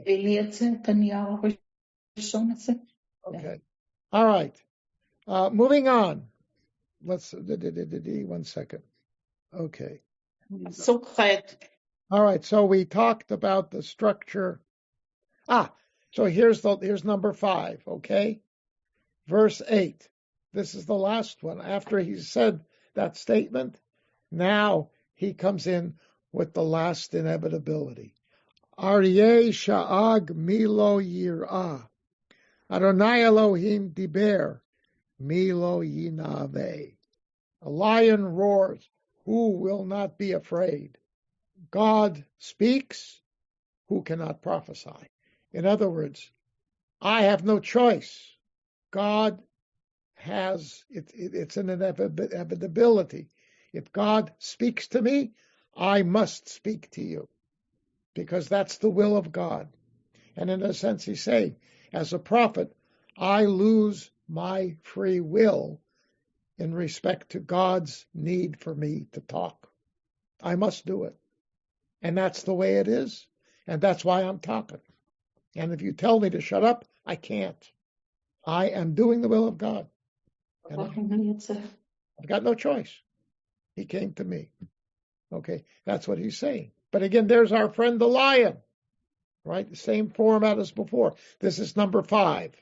Okay, all right. Moving on. Let's 1 second. Okay. All right. So we talked about the structure. So here's number 5. Okay. Verse 8. This is the last one. After he said that statement, now he comes in with the last inevitability. Aryeh sha'ag milo yirah. Adonai Elohim diber milo yinave. A lion roars. Who will not be afraid? God speaks. Who cannot prophesy? In other words, I have no choice. God has, it's an inevitability. If God speaks to me, I must speak to you, because that's the will of God. And in a sense, he's saying, as a prophet, I lose my free will in respect to God's need for me to talk. I must do it. And that's the way it is. And that's why I'm talking. And if you tell me to shut up, I can't. I am doing the will of God. And I've got no choice. He came to me. Okay, that's what he's saying. But again, there's our friend the lion, right? The same format as before. This is number 5.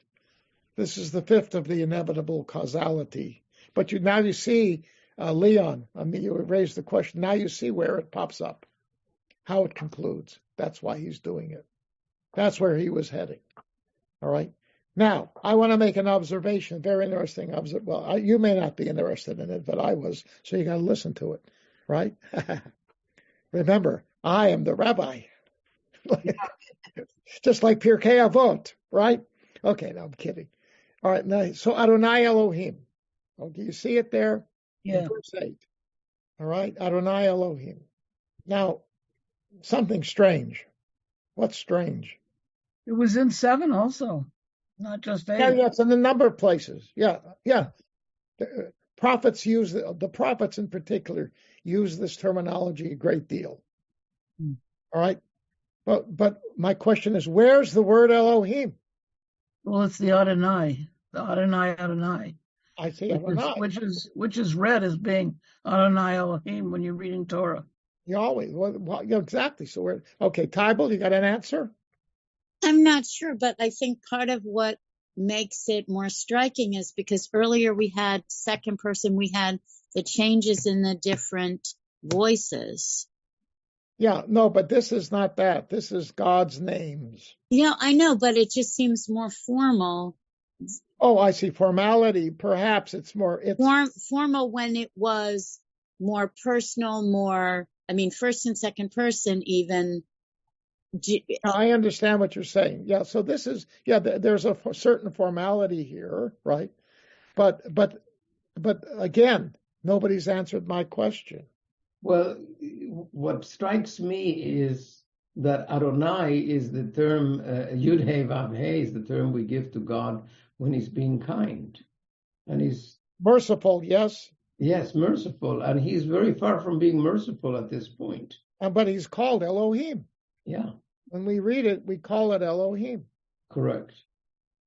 This is the 5th of the inevitable causality. But now you see, Leon, I mean, you raised the question. Now you see where it pops up, how it concludes. That's why he's doing it. That's where he was heading. All right. Now, I want to make an observation, very interesting observation. Well, you may not be interested in it, but I was, so you got to listen to it, right? Remember, I am the rabbi. Just like Pirkei Avot, right? Okay, no, I'm kidding. All right, now, so Adonai Elohim. Oh, do you see it there? Yeah. In verse 8. All right, Adonai Elohim. Now, something strange. What's strange? It was in 7 also, not just 8. Yeah, it's in a number of places. Yeah. Prophets use, the prophets in particular, use this terminology a great deal. All right? But my question is, where's the word Elohim? Well, it's the Adonai. The Adonai. I see Adonai. Which is read as being Adonai Elohim when you're reading Torah. You always, well, exactly. So okay, Tybal, you got an answer? I'm not sure, but I think part of what makes it more striking is because earlier we had second person, we had the changes in the different voices. Yeah, no, but this is not that. This is God's names. Yeah, I know, but it just seems more formal. Oh, I see. Formality. Perhaps it's more. Formal when it was more personal, first and second person even. I understand what you're saying. Yeah, so this is, there's a certain formality here, right? But again, nobody's answered my question. Well, what strikes me is that Adonai is the term, Yud He Vav He is the term we give to God when he's being kind. And he's merciful, yes? Yes, merciful. And he's very far from being merciful at this point. But he's called Elohim. Yeah. When we read it, we call it Elohim. Correct.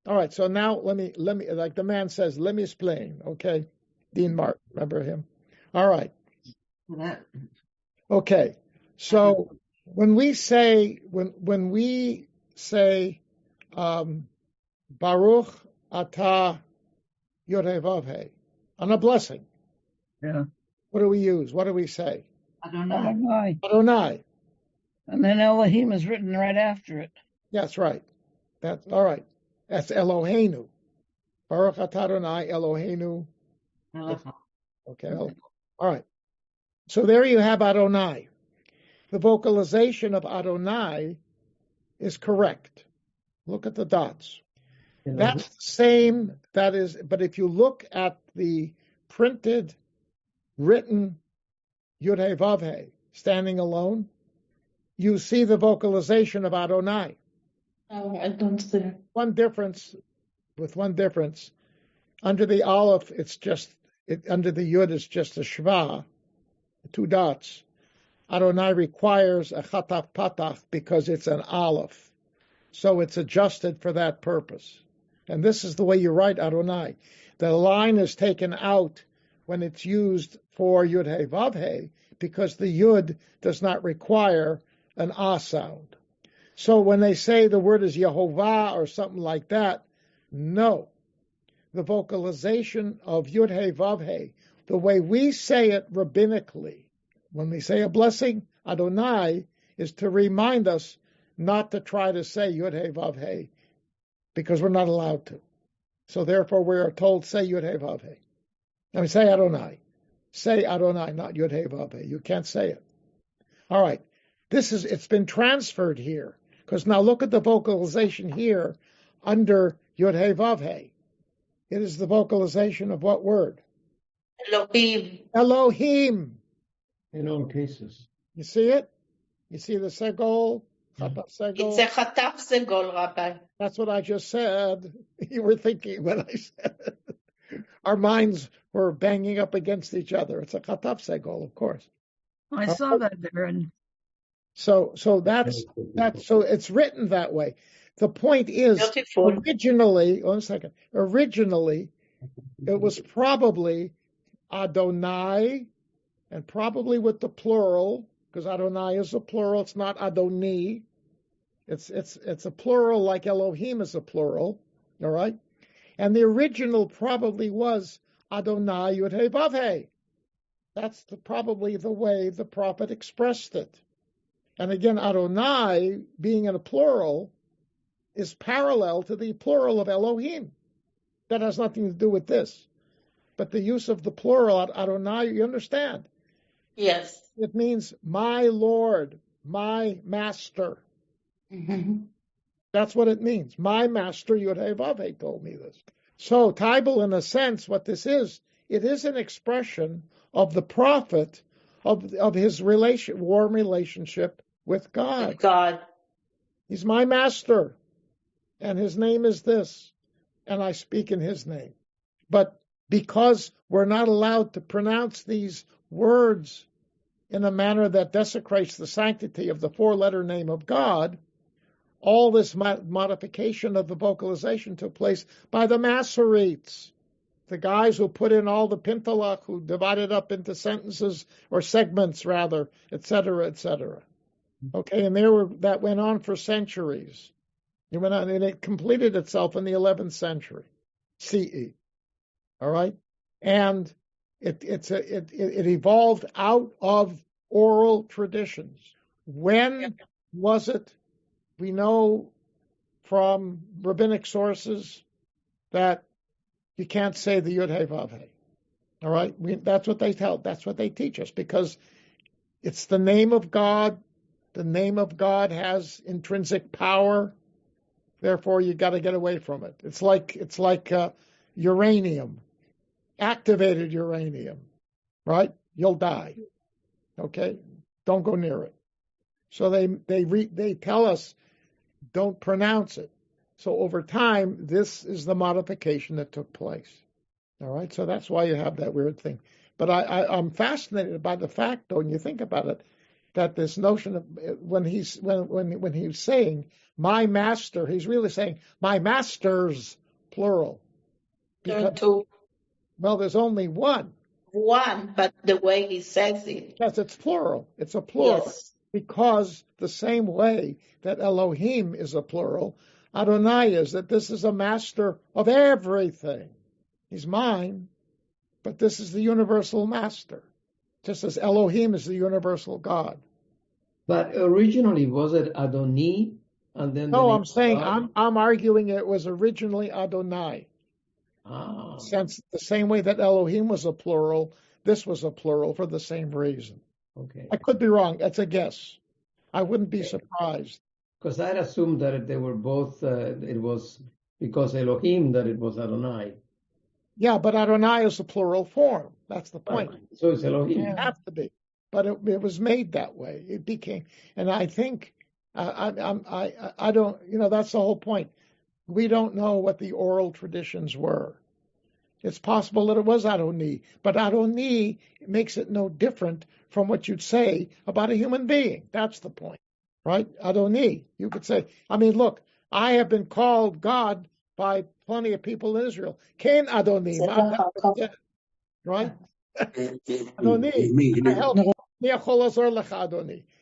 All right, so now let me, like the man says, let me explain, okay? Dean Martin, remember him? All right. Okay, so when we say Baruch Atah Yod He Vav He, on a blessing, what do we use? What do we say? Adonai. And then Elohim is written right after it. That's right. That's all right. That's Eloheinu. Baruch Atah Adonai Eloheinu. Okay. All right. So there you have Adonai. The vocalization of Adonai is correct. Look at the dots. That's the same. But if you look at the printed, written Yud He Vav He, standing alone, you see the vocalization of Adonai. Oh, I don't see. One difference. Under the Aleph, under the Yud, it's just a Shva, 2 dots. Adonai requires a Chataf Patach because it's an Aleph. So it's adjusted for that purpose. And this is the way you write Adonai. The line is taken out when it's used for Yud He Vav He because the Yud does not require an Ah sound. So when they say the word is Yehovah or something like that, no. The vocalization of Yud He Vav He, the way we say it rabbinically, when we say a blessing, Adonai, is to remind us not to try to say Yud He Vav He, because we're not allowed to. So therefore we are told, say Yud He Vav He. I mean, say Adonai. Say Adonai, not Yud He Vav He. You can't say it. All right. It's been transferred here. Because now look at the vocalization here under Yud He Vav He. It is the vocalization of what word? Elohim. Elohim. In all cases. You see it? You see the segol? It's a chataf segol, Rabbi. That's what I just said. You were thinking when I said it. Our minds were banging up against each other. It's a chataf segol, of course. I saw that there. And So it's written that way. The point is, beautiful. originally, it was probably Adonai, and probably with the plural, because Adonai is a plural. It's not Adoni. It's a plural like Elohim is a plural. All right, and the original probably was Adonai Yud He Vav He. That's probably the way the prophet expressed it. And again, Adonai being in a plural is parallel to the plural of Elohim. That has nothing to do with this. But the use of the plural, Adonai, you understand? Yes. It means my Lord, my master. Mm-hmm. That's what it means. My master, Yud-Heh-Vav-Heh, told me this. So, Tybal, in a sense, what this is, it is an expression of the prophet, of his warm relationship with God. God. He's my master, and his name is this, and I speak in his name. But because we're not allowed to pronounce these words in a manner that desecrates the sanctity of the four-letter name of God, all this modification of the vocalization took place by the Masoretes, the guys who put in all the Pentateuch, who divided up into sentences or segments rather, etc., etc. Okay, and that went on for centuries. It went on, and it completed itself in the 11th century CE. All right, and it evolved out of oral traditions. When was it? We know from rabbinic sources that you can't say the Yud-Heh-Vav-Heh. All right, that's what they tell. That's what they teach us, because it's the name of God. The name of God has intrinsic power. Therefore, you got to get away from it. It's like uranium, activated uranium, right? You'll die. Okay, don't go near it. So they tell us, don't pronounce it. So over time, this is the modification that took place. All right, so that's why you have that weird thing. But I'm fascinated by the fact, though, when you think about it, that this notion of when he's saying my master, he's really saying my masters, plural. Because, well, there's only one. One, but the way he says it. Yes, it's plural. It's a plural. Yes. Because the same way that Elohim is a plural, Adonai is, that this is a master of everything. He's mine, but this is the universal master, just as Elohim is the universal God. But originally, was it Adoni? And then no, I'm saying I'm arguing it was originally Adonai. Since the same way that Elohim was a plural, this was a plural for the same reason. Okay. I could be wrong. That's a guess. I wouldn't be surprised. Because I'd assumed that they were both, it was because Elohim that it was Adonai. Yeah, but Adonai is a plural form. That's the point. Right. So it's Elohim. It have to be. But it was made that way. It became, and I think, I don't, that's the whole point. We don't know what the oral traditions were. It's possible that it was Adoni, but Adoni makes it no different from what you'd say about a human being. That's the point, right? Adoni, you could say, look, I have been called God by plenty of people in Israel. Ken Adoni, right? Adoni, can I help you?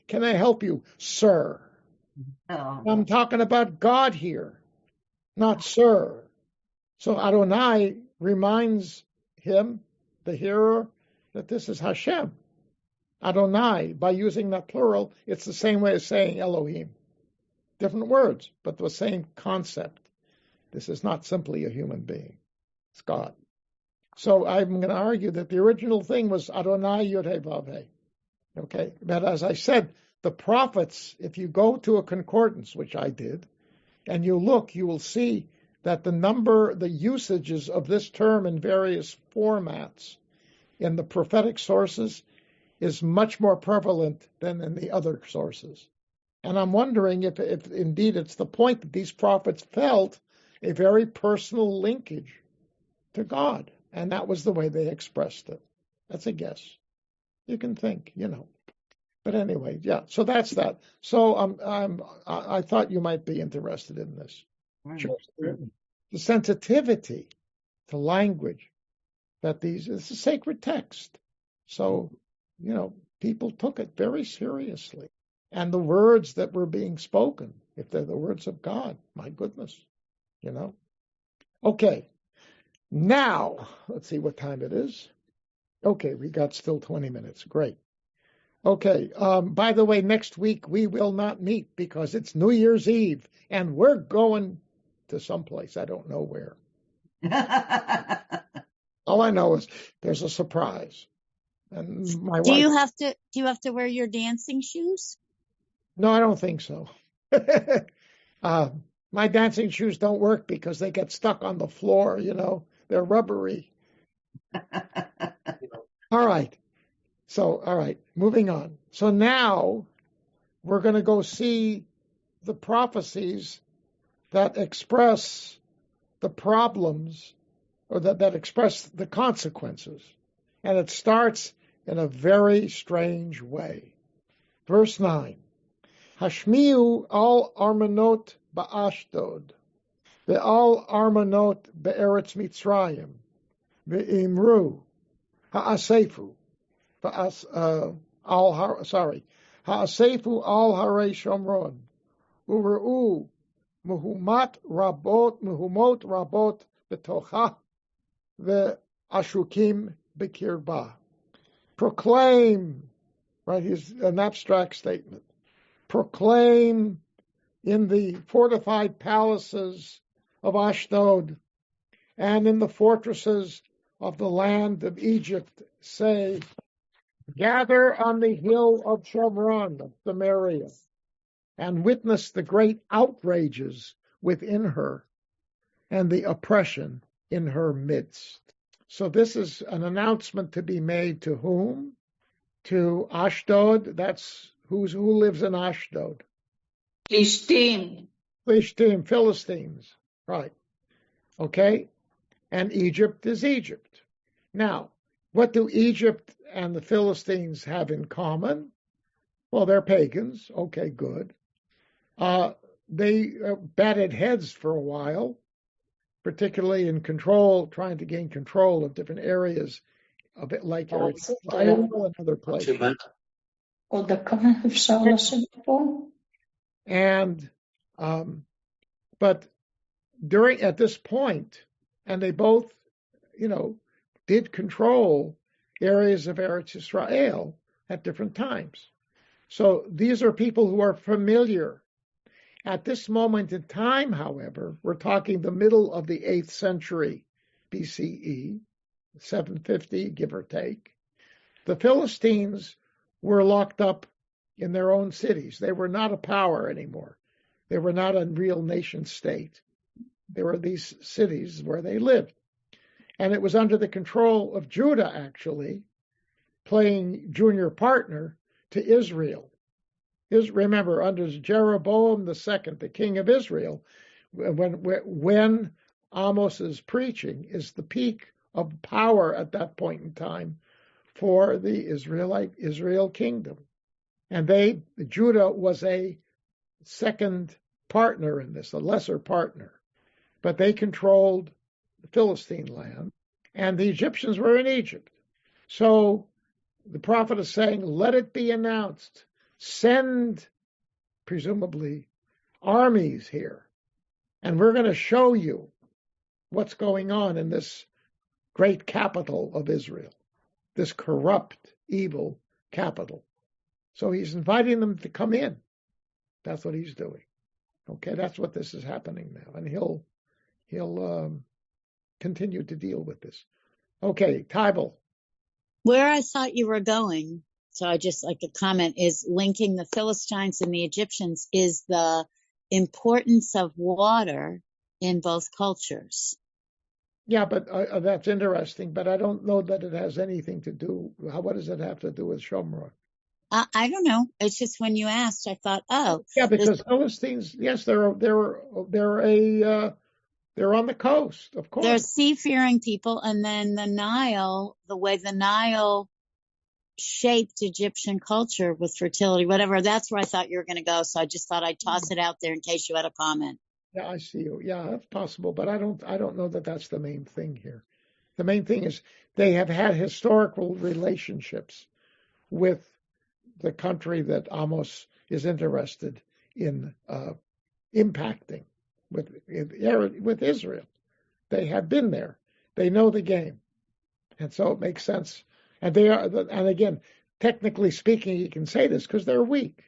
Can I help you, sir? I'm talking about God here, not sir. So Adonai reminds him, the hearer, that this is Hashem. Adonai, by using that plural, it's the same way as saying Elohim. Different words, but the same concept. This is not simply a human being. It's God. So I'm going to argue that the original thing was Adonai Yud-Heh-Vav-Heh. Okay, but as I said, the prophets, if you go to a concordance, which I did, and you look, you will see that the usages of this term in various formats in the prophetic sources is much more prevalent than in the other sources. And I'm wondering if indeed it's the point that these prophets felt a very personal linkage to God, and that was the way they expressed it. That's a guess. You can think, But anyway, yeah. So that's that. So I thought you might be interested in this. Sure. The sensitivity to language that it's a sacred text. So, people took it very seriously. And the words that were being spoken, if they're the words of God, my goodness, Okay. Now, let's see what time it is. Okay, we got still 20 minutes. Great. Okay. By the way, next week we will not meet because it's New Year's Eve, and we're going to someplace. I don't know where. All I know is there's a surprise, and my Do wife. you have to wear your dancing shoes? No, I don't think so. My dancing shoes don't work because they get stuck on the floor. They're rubbery. All right. So, all right, moving on. So now we're going to go see the prophecies that express the problems or that express the consequences. And it starts in a very strange way. Verse 9. Hashmiu al armanot ba'ashdod, ve'al armanot be'eretz Mitzrayim, ve'imru ha'asefu, ha'asefu al harei Shomron, u're'u muhumot rabot betocha, ve'ashukim bekirba. Proclaim, right, here's an abstract statement. Proclaim in the fortified palaces of Ashdod and in the fortresses of the land of Egypt, say, gather on the hill of Shomron, of Samaria, and witness the great outrages within her and the oppression in her midst. So this is an announcement to be made to whom? To Ashdod. That's who lives in Ashdod? Plishtim. Philistines. Right. Okay. And Egypt is Egypt. Now, what do Egypt and the Philistines have in common? Well, they're pagans. Okay, good. They batted heads for a while, particularly in trying to gain control of different areas, a bit like Israel and other places. And but at this point, and they both, did control areas of Eretz Israel at different times. So these are people who are familiar. At this moment in time, however, we're talking the middle of the 8th century BCE, 750, give or take. The Philistines were locked up in their own cities. They were not a power anymore. They were not a real nation state. There were these cities where they lived. And it was under the control of Judah, actually, playing junior partner to Israel. Remember, under Jeroboam II, the king of Israel, when Amos is preaching, is the peak of power at that point in time for the Israel kingdom. And Judah was a second partner in this, a lesser partner. But they controlled the Philistine land, and the Egyptians were in Egypt. So the prophet is saying, let it be announced. Send, presumably, armies here. And we're going to show you what's going on in this great capital of Israel, this corrupt, evil capital. So he's inviting them to come in. That's what he's doing. Okay, that's what this is happening now. And he'll continue to deal with this. Okay, Tybal. Where I thought you were going, so I just like to comment, is linking the Philistines and the Egyptians is the importance of water in both cultures. Yeah, but that's interesting, but I don't know that it has anything to do, what does it have to do with Shomron? I don't know. It's just when you asked, I thought, oh. Yeah, because Philistines, yes, they're on the coast, of course. They're sea-faring people, and then the way the Nile shaped Egyptian culture with fertility, whatever, that's where I thought you were going to go, so I just thought I'd toss it out there in case you had a comment. Yeah, I see you. Yeah, that's possible, but I don't know that that's the main thing here. The main thing is they have had historical relationships with the country that Amos is interested in impacting with Israel. They have been there. They know the game, and so it makes sense. And again, technically speaking, you can say this because they're weak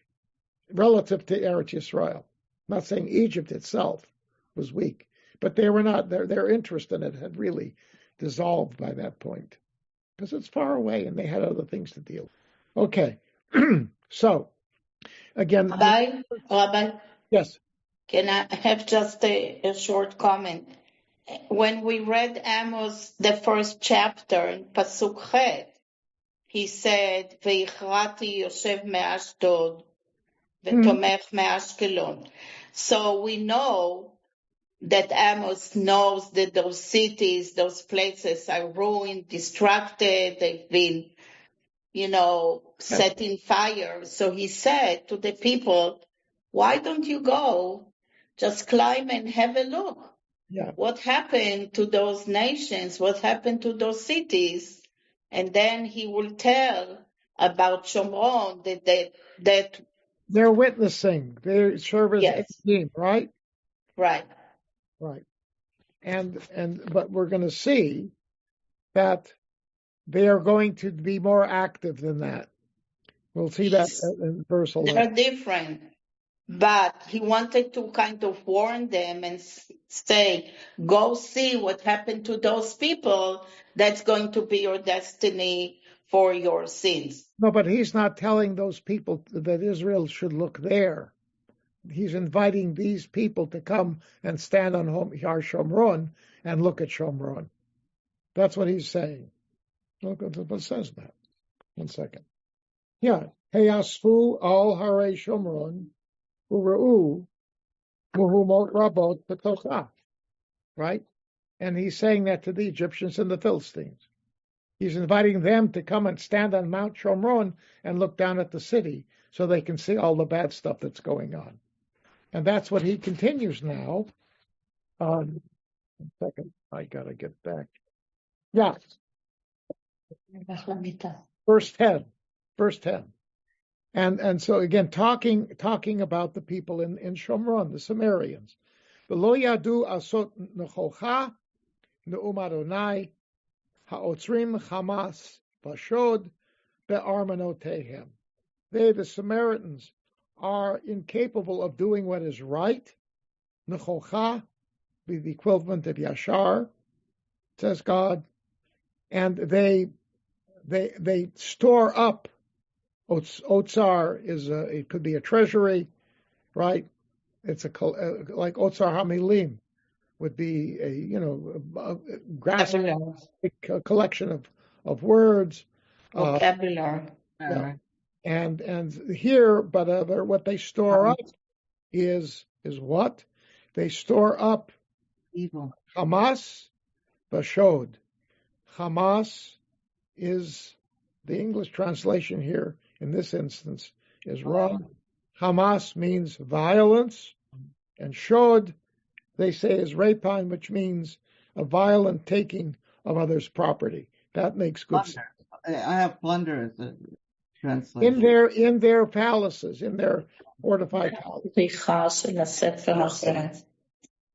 relative to Eretz Yisrael. I'm not saying Egypt itself was weak, but they were not. Their interest in it had really dissolved by that point because it's far away and they had other things to deal with. Okay, so again, Rabbi, yes. can I have just a short comment? When we read Amos, the first chapter in Pasuk Chet, he said, "Veichrati Yosef me'Ashdod, ve'tomech me'Ashkelon." So we know that Amos knows that those cities, those places are ruined, distracted, they've been, set in fire. So he said to the people, why don't you go, just climb and have a look? Yeah. What happened to those nations? What happened to those cities? And then he will tell about Shomron that they're witnessing. They serve as a team, right? Right. Right. But we're going to see that they are going to be more active than that. We'll see that in verse 11. They're different. But he wanted to kind of warn them and say, go see what happened to those people. That's going to be your destiny for your sins. No, but he's not telling those people that Israel should look there. He's inviting these people to come and stand on Har Shomron and look at Shomron. That's what he's saying. Look what says that. 1 second. Yeah. Heyasfu al Hare Shomron u'ra'u muhumot rabot b'tochah. Right? And he's saying that to the Egyptians and the Philistines. He's inviting them to come and stand on Mount Shomron and look down at the city so they can see all the bad stuff that's going on. And that's what he continues now. 1 second, I gotta get back. Yeah. Verse 10. And so again, talking about the people in Shomron, the Sumerians. V'lo yadu asot nechocha ne'um Adonai ha'otzrim Hamas v'shod be'armanotehem. They, the Samaritans, are incapable of doing what is right. Nechocha, be the equivalent of Yashar, says God, and they store up. Otsar it could be a treasury, right? It's like Otsar Hamilim would be a collection of words, vocabulary. Yeah. And here, but what they store up is what? They store up evil. Hamas Bashod. Hamas is the English translation here in this instance is wrong. Hamas means violence, and Shod, they say, is rapine, which means a violent taking of others' property. That makes good sense. I have plunder as a translation. In their palaces, in their fortified palaces.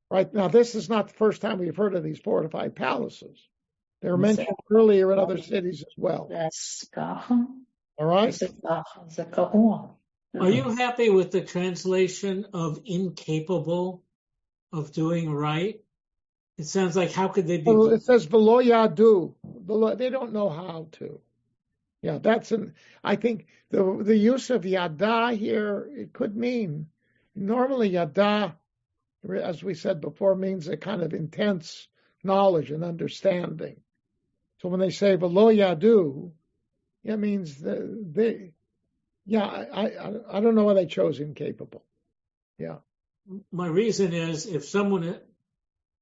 Right, now this is not the first time we've heard of these fortified palaces. They're mentioned earlier in other cities as well. All right? Are you happy with the translation of incapable of doing right? It sounds like, how could they be? Well, it says v'lo yadu. They don't know how to. Yeah, I think the use of yada here, it could mean, normally yada, as we said before, means a kind of intense knowledge and understanding. So when they say v'lo yadu, it means I don't know why they chose incapable. Yeah. My reason is, if someone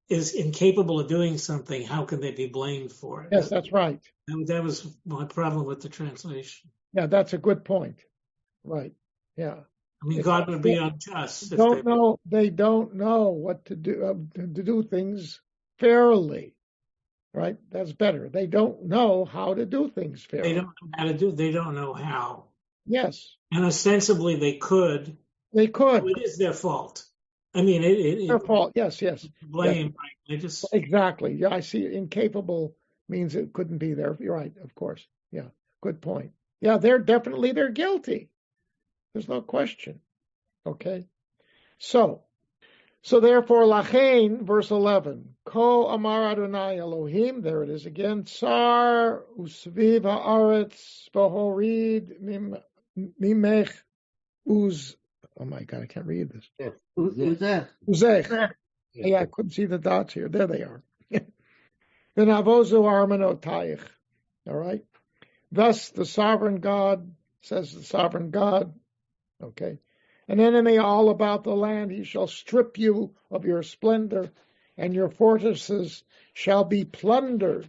is incapable of doing something, how can they be blamed for it? Yes, that's right. That was my problem with the translation. Yeah, that's a good point. Right. Yeah. I mean, God would be unjust. They don't know what to do, to do things fairly. Right? That's better. They don't know how to do things fairly. They don't know how to do it. They don't know how. Yes. And ostensibly they could. They could. So it is their fault. I mean, it's their fault. Yes. Blame. Yes. Right? Exactly. Yeah, I see. Incapable means it couldn't be there. You're right. Of course. Yeah. Good point. Yeah, they're guilty. There's no question. Okay? So therefore, Lachain, verse 11, Ko Amar Adonai Elohim, there it is again, Tsar Usviv Haaretz Bohorid Mimech Uz. Oh my God, I can't read this. Uzech. Yeah, I couldn't see the dots here. There they are. V'navozu armanotaich. All right. Thus the sovereign God, says the sovereign God, okay, an enemy all about the land, he shall strip you of your splendor, and your fortresses shall be plundered.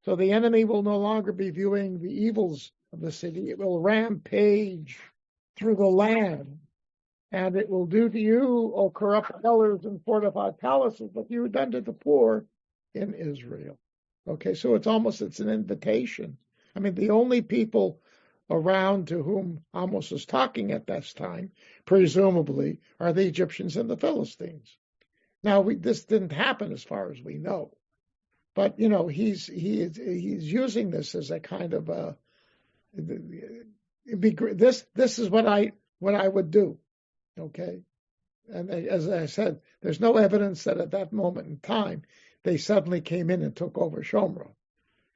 So the enemy will no longer be viewing the evils of the city. It will rampage through the land, and it will do to you, O corrupt dwellers in fortified palaces, what you have done to the poor in Israel. Okay, so it's an invitation. I mean, the only people around to whom Amos is talking at this time, presumably, are the Egyptians and the Philistines. Now, this didn't happen as far as we know, but he's using this as a kind of a. This is what I would do, okay. And as I said, there's no evidence that at that moment in time they suddenly came in and took over Shomron.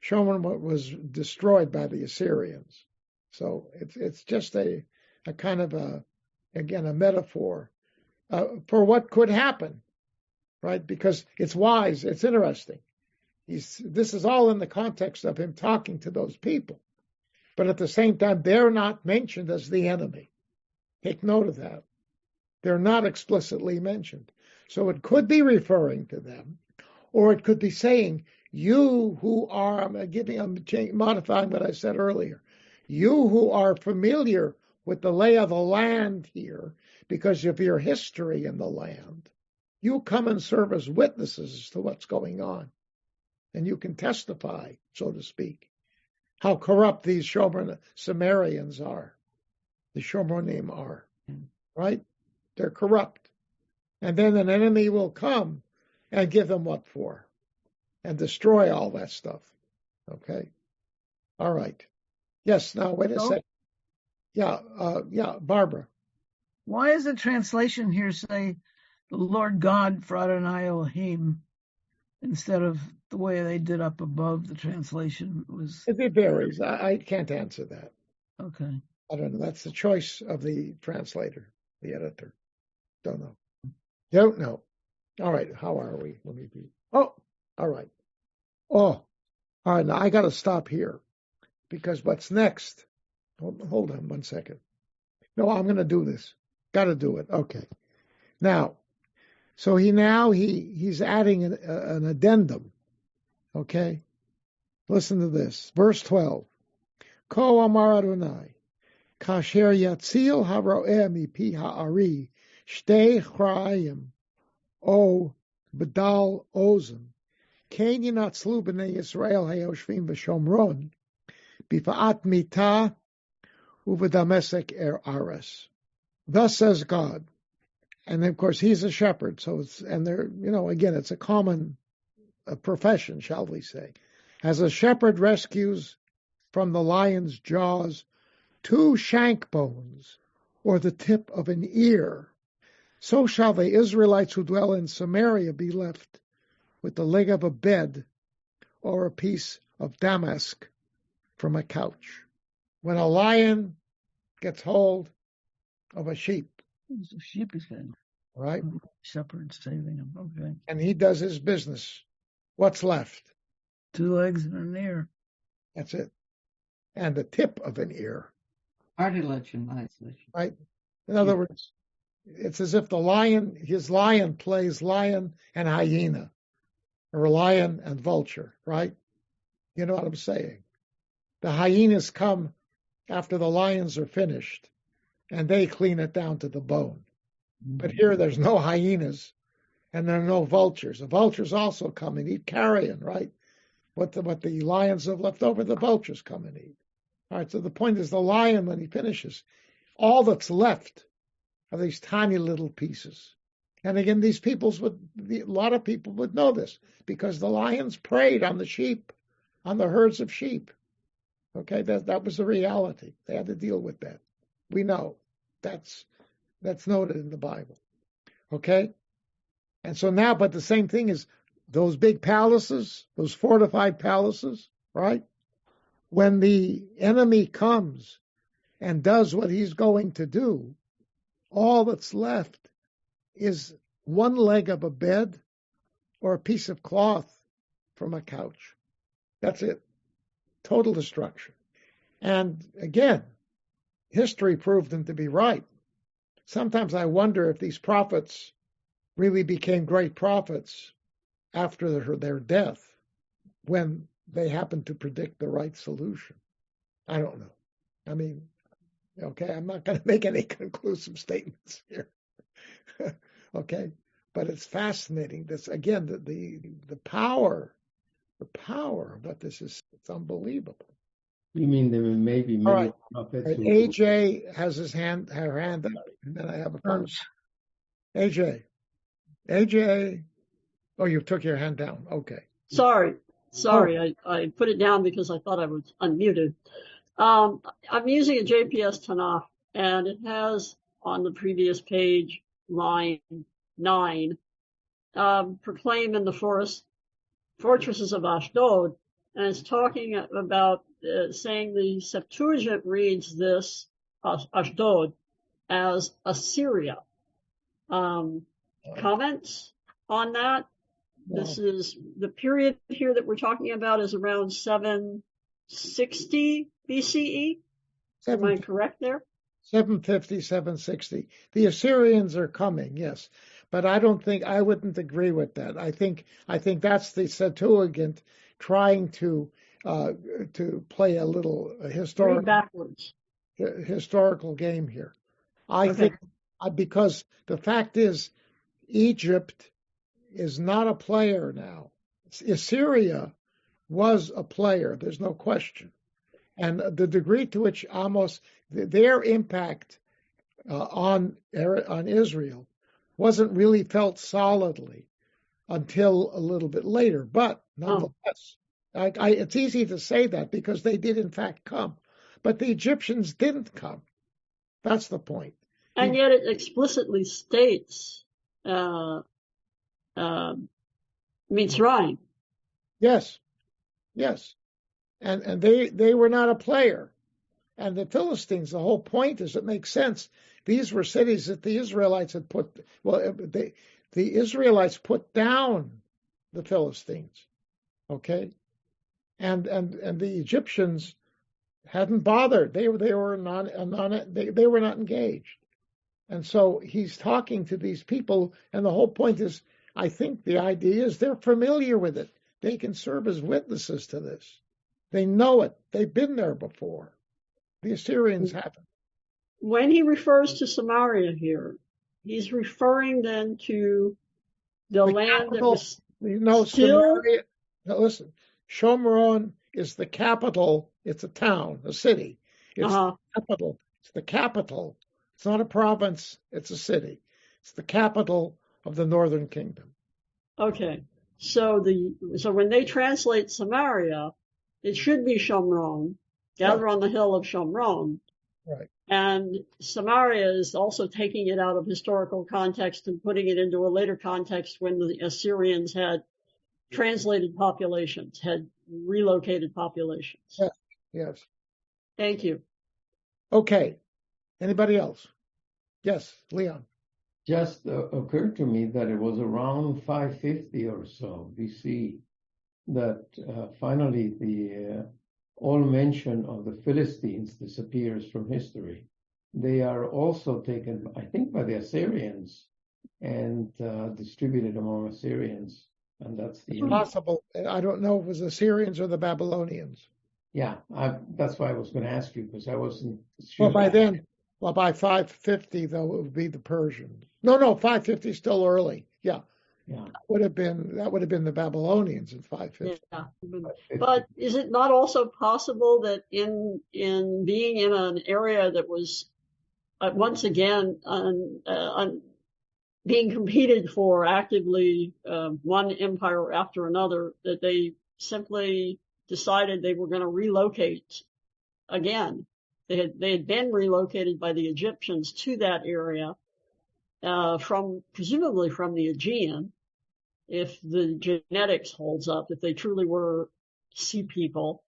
Shomron was destroyed by the Assyrians. So it's just a kind of a metaphor for what could happen, right? Because it's wise, it's interesting. This is all in the context of him talking to those people, but at the same time, they're not mentioned as the enemy. Take note of that. They're not explicitly mentioned. So it could be referring to them, or it could be saying, you who are, I'm modifying what I said earlier, you who are familiar with the lay of the land here because of your history in the land, you come and serve as witnesses to what's going on. And you can testify, so to speak, how corrupt these Sumerians are. The Shomronim are, right? They're corrupt. And then an enemy will come and give them what for? And destroy all that stuff. Okay? All right. Yes, now wait a second. Yeah, Barbara. Why does the translation here say the Lord God for Adonai Elohim instead of the way they did up above? The translation was. It varies. I can't answer that. Okay. I don't know. That's the choice of the translator, the editor. Don't know. All right. How are we? Let me be. Oh, all right. Oh, all right. Now I got to stop here because what's next? Hold on 1 second. No, I'm going to do this. Got to do it. Okay. Now, so he's adding an addendum. Okay. Listen to this. Verse 12. Ko amar Adonai, kasher yatzil haroeh mipi ha'ari, shtei chrayim, o bedal ozen, ken yinatzlu b'nei Yisrael hayoshvim v'shomron, bifa'at mita u'v'damesek ares. Thus says God. And of course, he's a shepherd. So again, it's a common profession, shall we say. As a shepherd rescues from the lion's jaws 2 shank bones, or the tip of an ear, so shall the Israelites who dwell in Samaria be left with the leg of a bed or a piece of damask from a couch. When a lion gets hold of a sheep, The sheep is good. right? Shepherd saving him. Okay. And he does his business. What's left? 2 legs and an ear. That's it. And the tip of an ear. Cartilage. Right? In other words, it's as if his lion plays lion and hyena, or lion and vulture, right? You know what I'm saying? The hyenas come after the lions are finished, and they clean it down to the bone. But here there's no hyenas, and there are no vultures. The vultures also come and eat carrion, right? What the lions have left over, the vultures come and eat. All right, so the point is the lion, when he finishes, all that's left are these tiny little pieces. And again, a lot of people would know this, because the lions preyed on the sheep, on the herds of sheep. Okay, that was the reality. They had to deal with that. We know that's noted in the Bible. Okay, and so now, but the same thing is those big palaces, those fortified palaces, right? When the enemy comes and does what he's going to do, all that's left is one leg of a bed or a piece of cloth from a couch. That's it. Total destruction. And again, history proved them to be right. Sometimes I wonder if these prophets really became great prophets after their death when they happened to predict the right solution. I don't know. I mean, okay, I'm not going to make any conclusive statements here. Okay, but it's fascinating. This again, the power of what this is. It's unbelievable. You mean there may be All many right. prophets who... AJ has her hand up, and then I have a comment. AJ. Oh, you took your hand down. Okay. Sorry. I put it down because I thought I was unmuted. I'm using a JPS Tanakh, and it has on the previous page, line 9, proclaim in the fortresses of Ashdod, and it's talking about saying the Septuagint reads this Ashdod as Assyria. Comments on that? Wow. This is the period here that we're talking about is around 760 BCE. Am I correct there? 750, 760. The Assyrians are coming, yes, but I wouldn't agree with that. I think that's the Septuagint trying to play a little historical game here. I think because the fact is Egypt is not a player now. Assyria was a player. There's no question. And the degree to which Amos, their impact on Israel wasn't really felt solidly until a little bit later. But nonetheless, it's easy to say that because they did in fact come. But the Egyptians didn't come. That's the point. And yet it explicitly states Mitzrayim. Yes. And they were not a player. And the Philistines, the whole point is it makes sense. These were cities that the Israelites had the Israelites put down the Philistines. Okay? And the Egyptians hadn't bothered. They were not engaged. And so he's talking to these people, and the whole point is, I think the idea is they're familiar with it. They can serve as witnesses to this. They know it. They've been there before. The Assyrians haven't. When he refers to Samaria here, he's referring then to the land that was Samaria. Now listen, Shomron is the capital. It's a town, a city. It's the capital. It's the capital. It's not a province. It's a city. It's the capital of the northern kingdom. Okay. So when they translate Samaria, it should be Shomron, gather on the hill of Shomron. Right. And Samaria is also taking it out of historical context and putting it into a later context when the Assyrians had translated populations, had relocated populations. Yes. Thank you. Okay. Anybody else? Yes, Leon. Just occurred to me that it was around 550 or so BC that finally the all mention of the Philistines disappears from history. They are also taken, I think, by the Assyrians and distributed among Assyrians. And that's the end. Possible. I don't know if it was the Assyrians or the Babylonians. Yeah, that's why I was going to ask you, because I wasn't sure. Well, by 550, though, it would be the Persians. No, 550 is still early. Yeah. That would have been the Babylonians in 550. Yeah. But is it not also possible that in being in an area that was once again being competed for actively, one empire after another, that they simply decided they were going to relocate again, they had been relocated by the Egyptians to that area, presumably from the Aegean, if the genetics holds up, if they truly were sea people.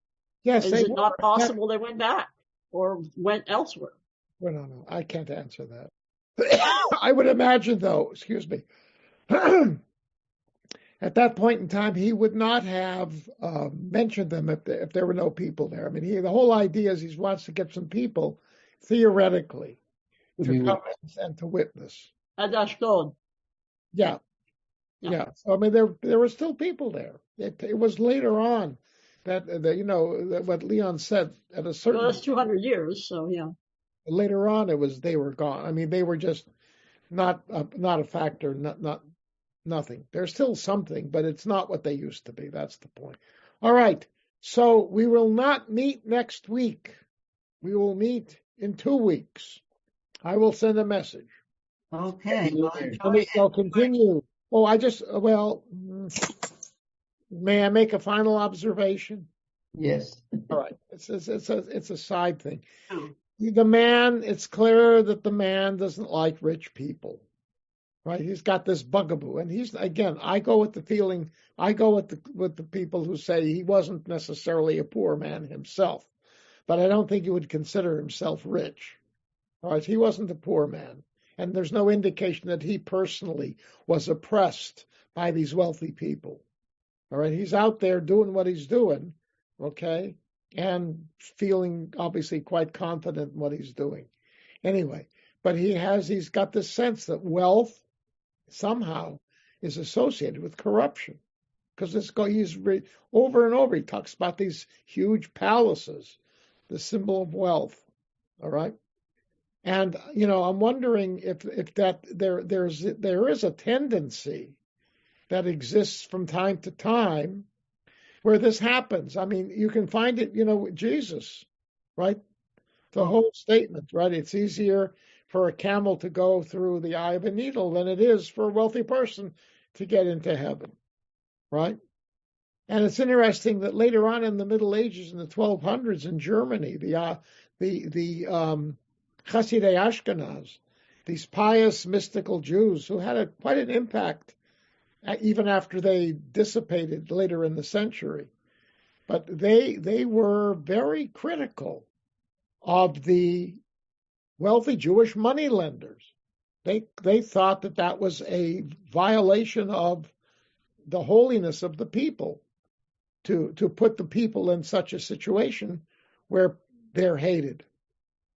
Yes, is it not possible they went back or went elsewhere? Well, no, I can't answer that. I would imagine, though, excuse me, at that point in time, he would not have mentioned them if there were no people there. I mean, the whole idea is he wants to get some people, theoretically, to come and to witness. At Ashdod. Yeah. So, I mean, there were still people there. It was later on that what Leon said at a certain. Well, that's 200 years. So yeah. Later on, they were gone. I mean, they were just not a factor. Nothing. There's still something, but it's not what they used to be. That's the point. All right. So we will not meet next week. We will meet in 2 weeks. I will send a message. Okay. I'll continue. Oh, may I make a final observation? Yes. All right. It's a side thing. It's clear that the man doesn't like rich people. Right? He's got this bugaboo. And I go with the feeling, I go with the people who say he wasn't necessarily a poor man himself, but I don't think he would consider himself rich. All right? He wasn't a poor man. And there's no indication that he personally was oppressed by these wealthy people. All right? He's out there doing what he's doing, okay? And feeling obviously quite confident in what he's doing. Anyway, but he's got this sense that wealth somehow is associated with corruption, because over and over he talks about these huge palaces, the symbol of wealth. All right, and I'm wondering if that there is a tendency that exists from time to time where this happens. I mean, you can find it, with Jesus, right? The whole statement, right? It's easier for a camel to go through the eye of a needle than it is for a wealthy person to get into heaven, right? And it's interesting that later on in the Middle Ages, in the 1200s in Germany, the Hasidei Ashkenaz, these pious mystical Jews who had quite an impact even after they dissipated later in the century, but they were very critical of the wealthy Jewish moneylenders. They thought that was a violation of the holiness of the people to put the people in such a situation where they're hated.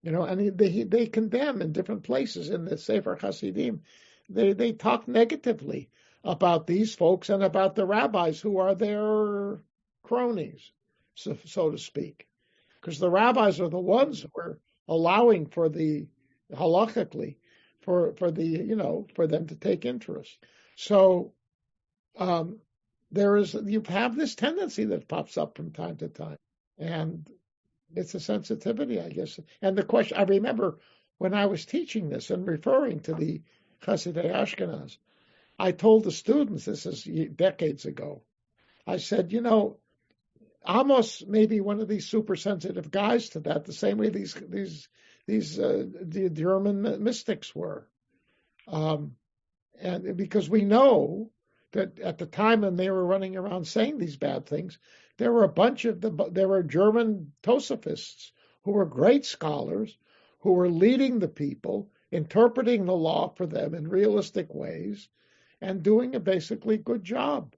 And they condemn in different places in the Sefer Hasidim. They talk negatively about these folks and about the rabbis who are their cronies, so to speak, because the rabbis are the ones who are allowing for the halakhically for them to take interest. So you have this tendency that pops up from time to time, and it's a sensitivity, I guess. And the question, I remember when I was teaching this and referring to the Hasidei Ashkenaz, I told the students, this is decades ago, I said, Amos may be one of these super sensitive guys to that, the same way the German mystics were, and because we know that at the time when they were running around saying these bad things, there were there were German Tosophists who were great scholars who were leading the people, interpreting the law for them in realistic ways, and doing a basically good job.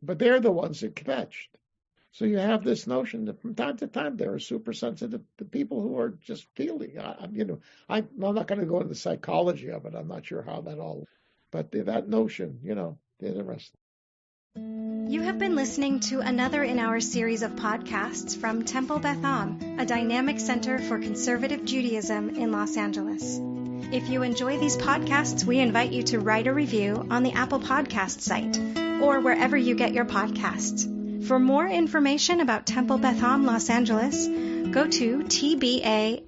But they're the ones that kvetched. So you have this notion that from time to time there are super sensitive to people who are just feeling. I'm not going to go into the psychology of it. I'm not sure how that all. But that notion, interesting. You have been listening to another in our series of podcasts from Temple Beth Am, a dynamic center for conservative Judaism in Los Angeles. If you enjoy these podcasts, we invite you to write a review on the Apple Podcast site or wherever you get your podcasts. For more information about Temple Beth Am Los Angeles, go to tbala.org.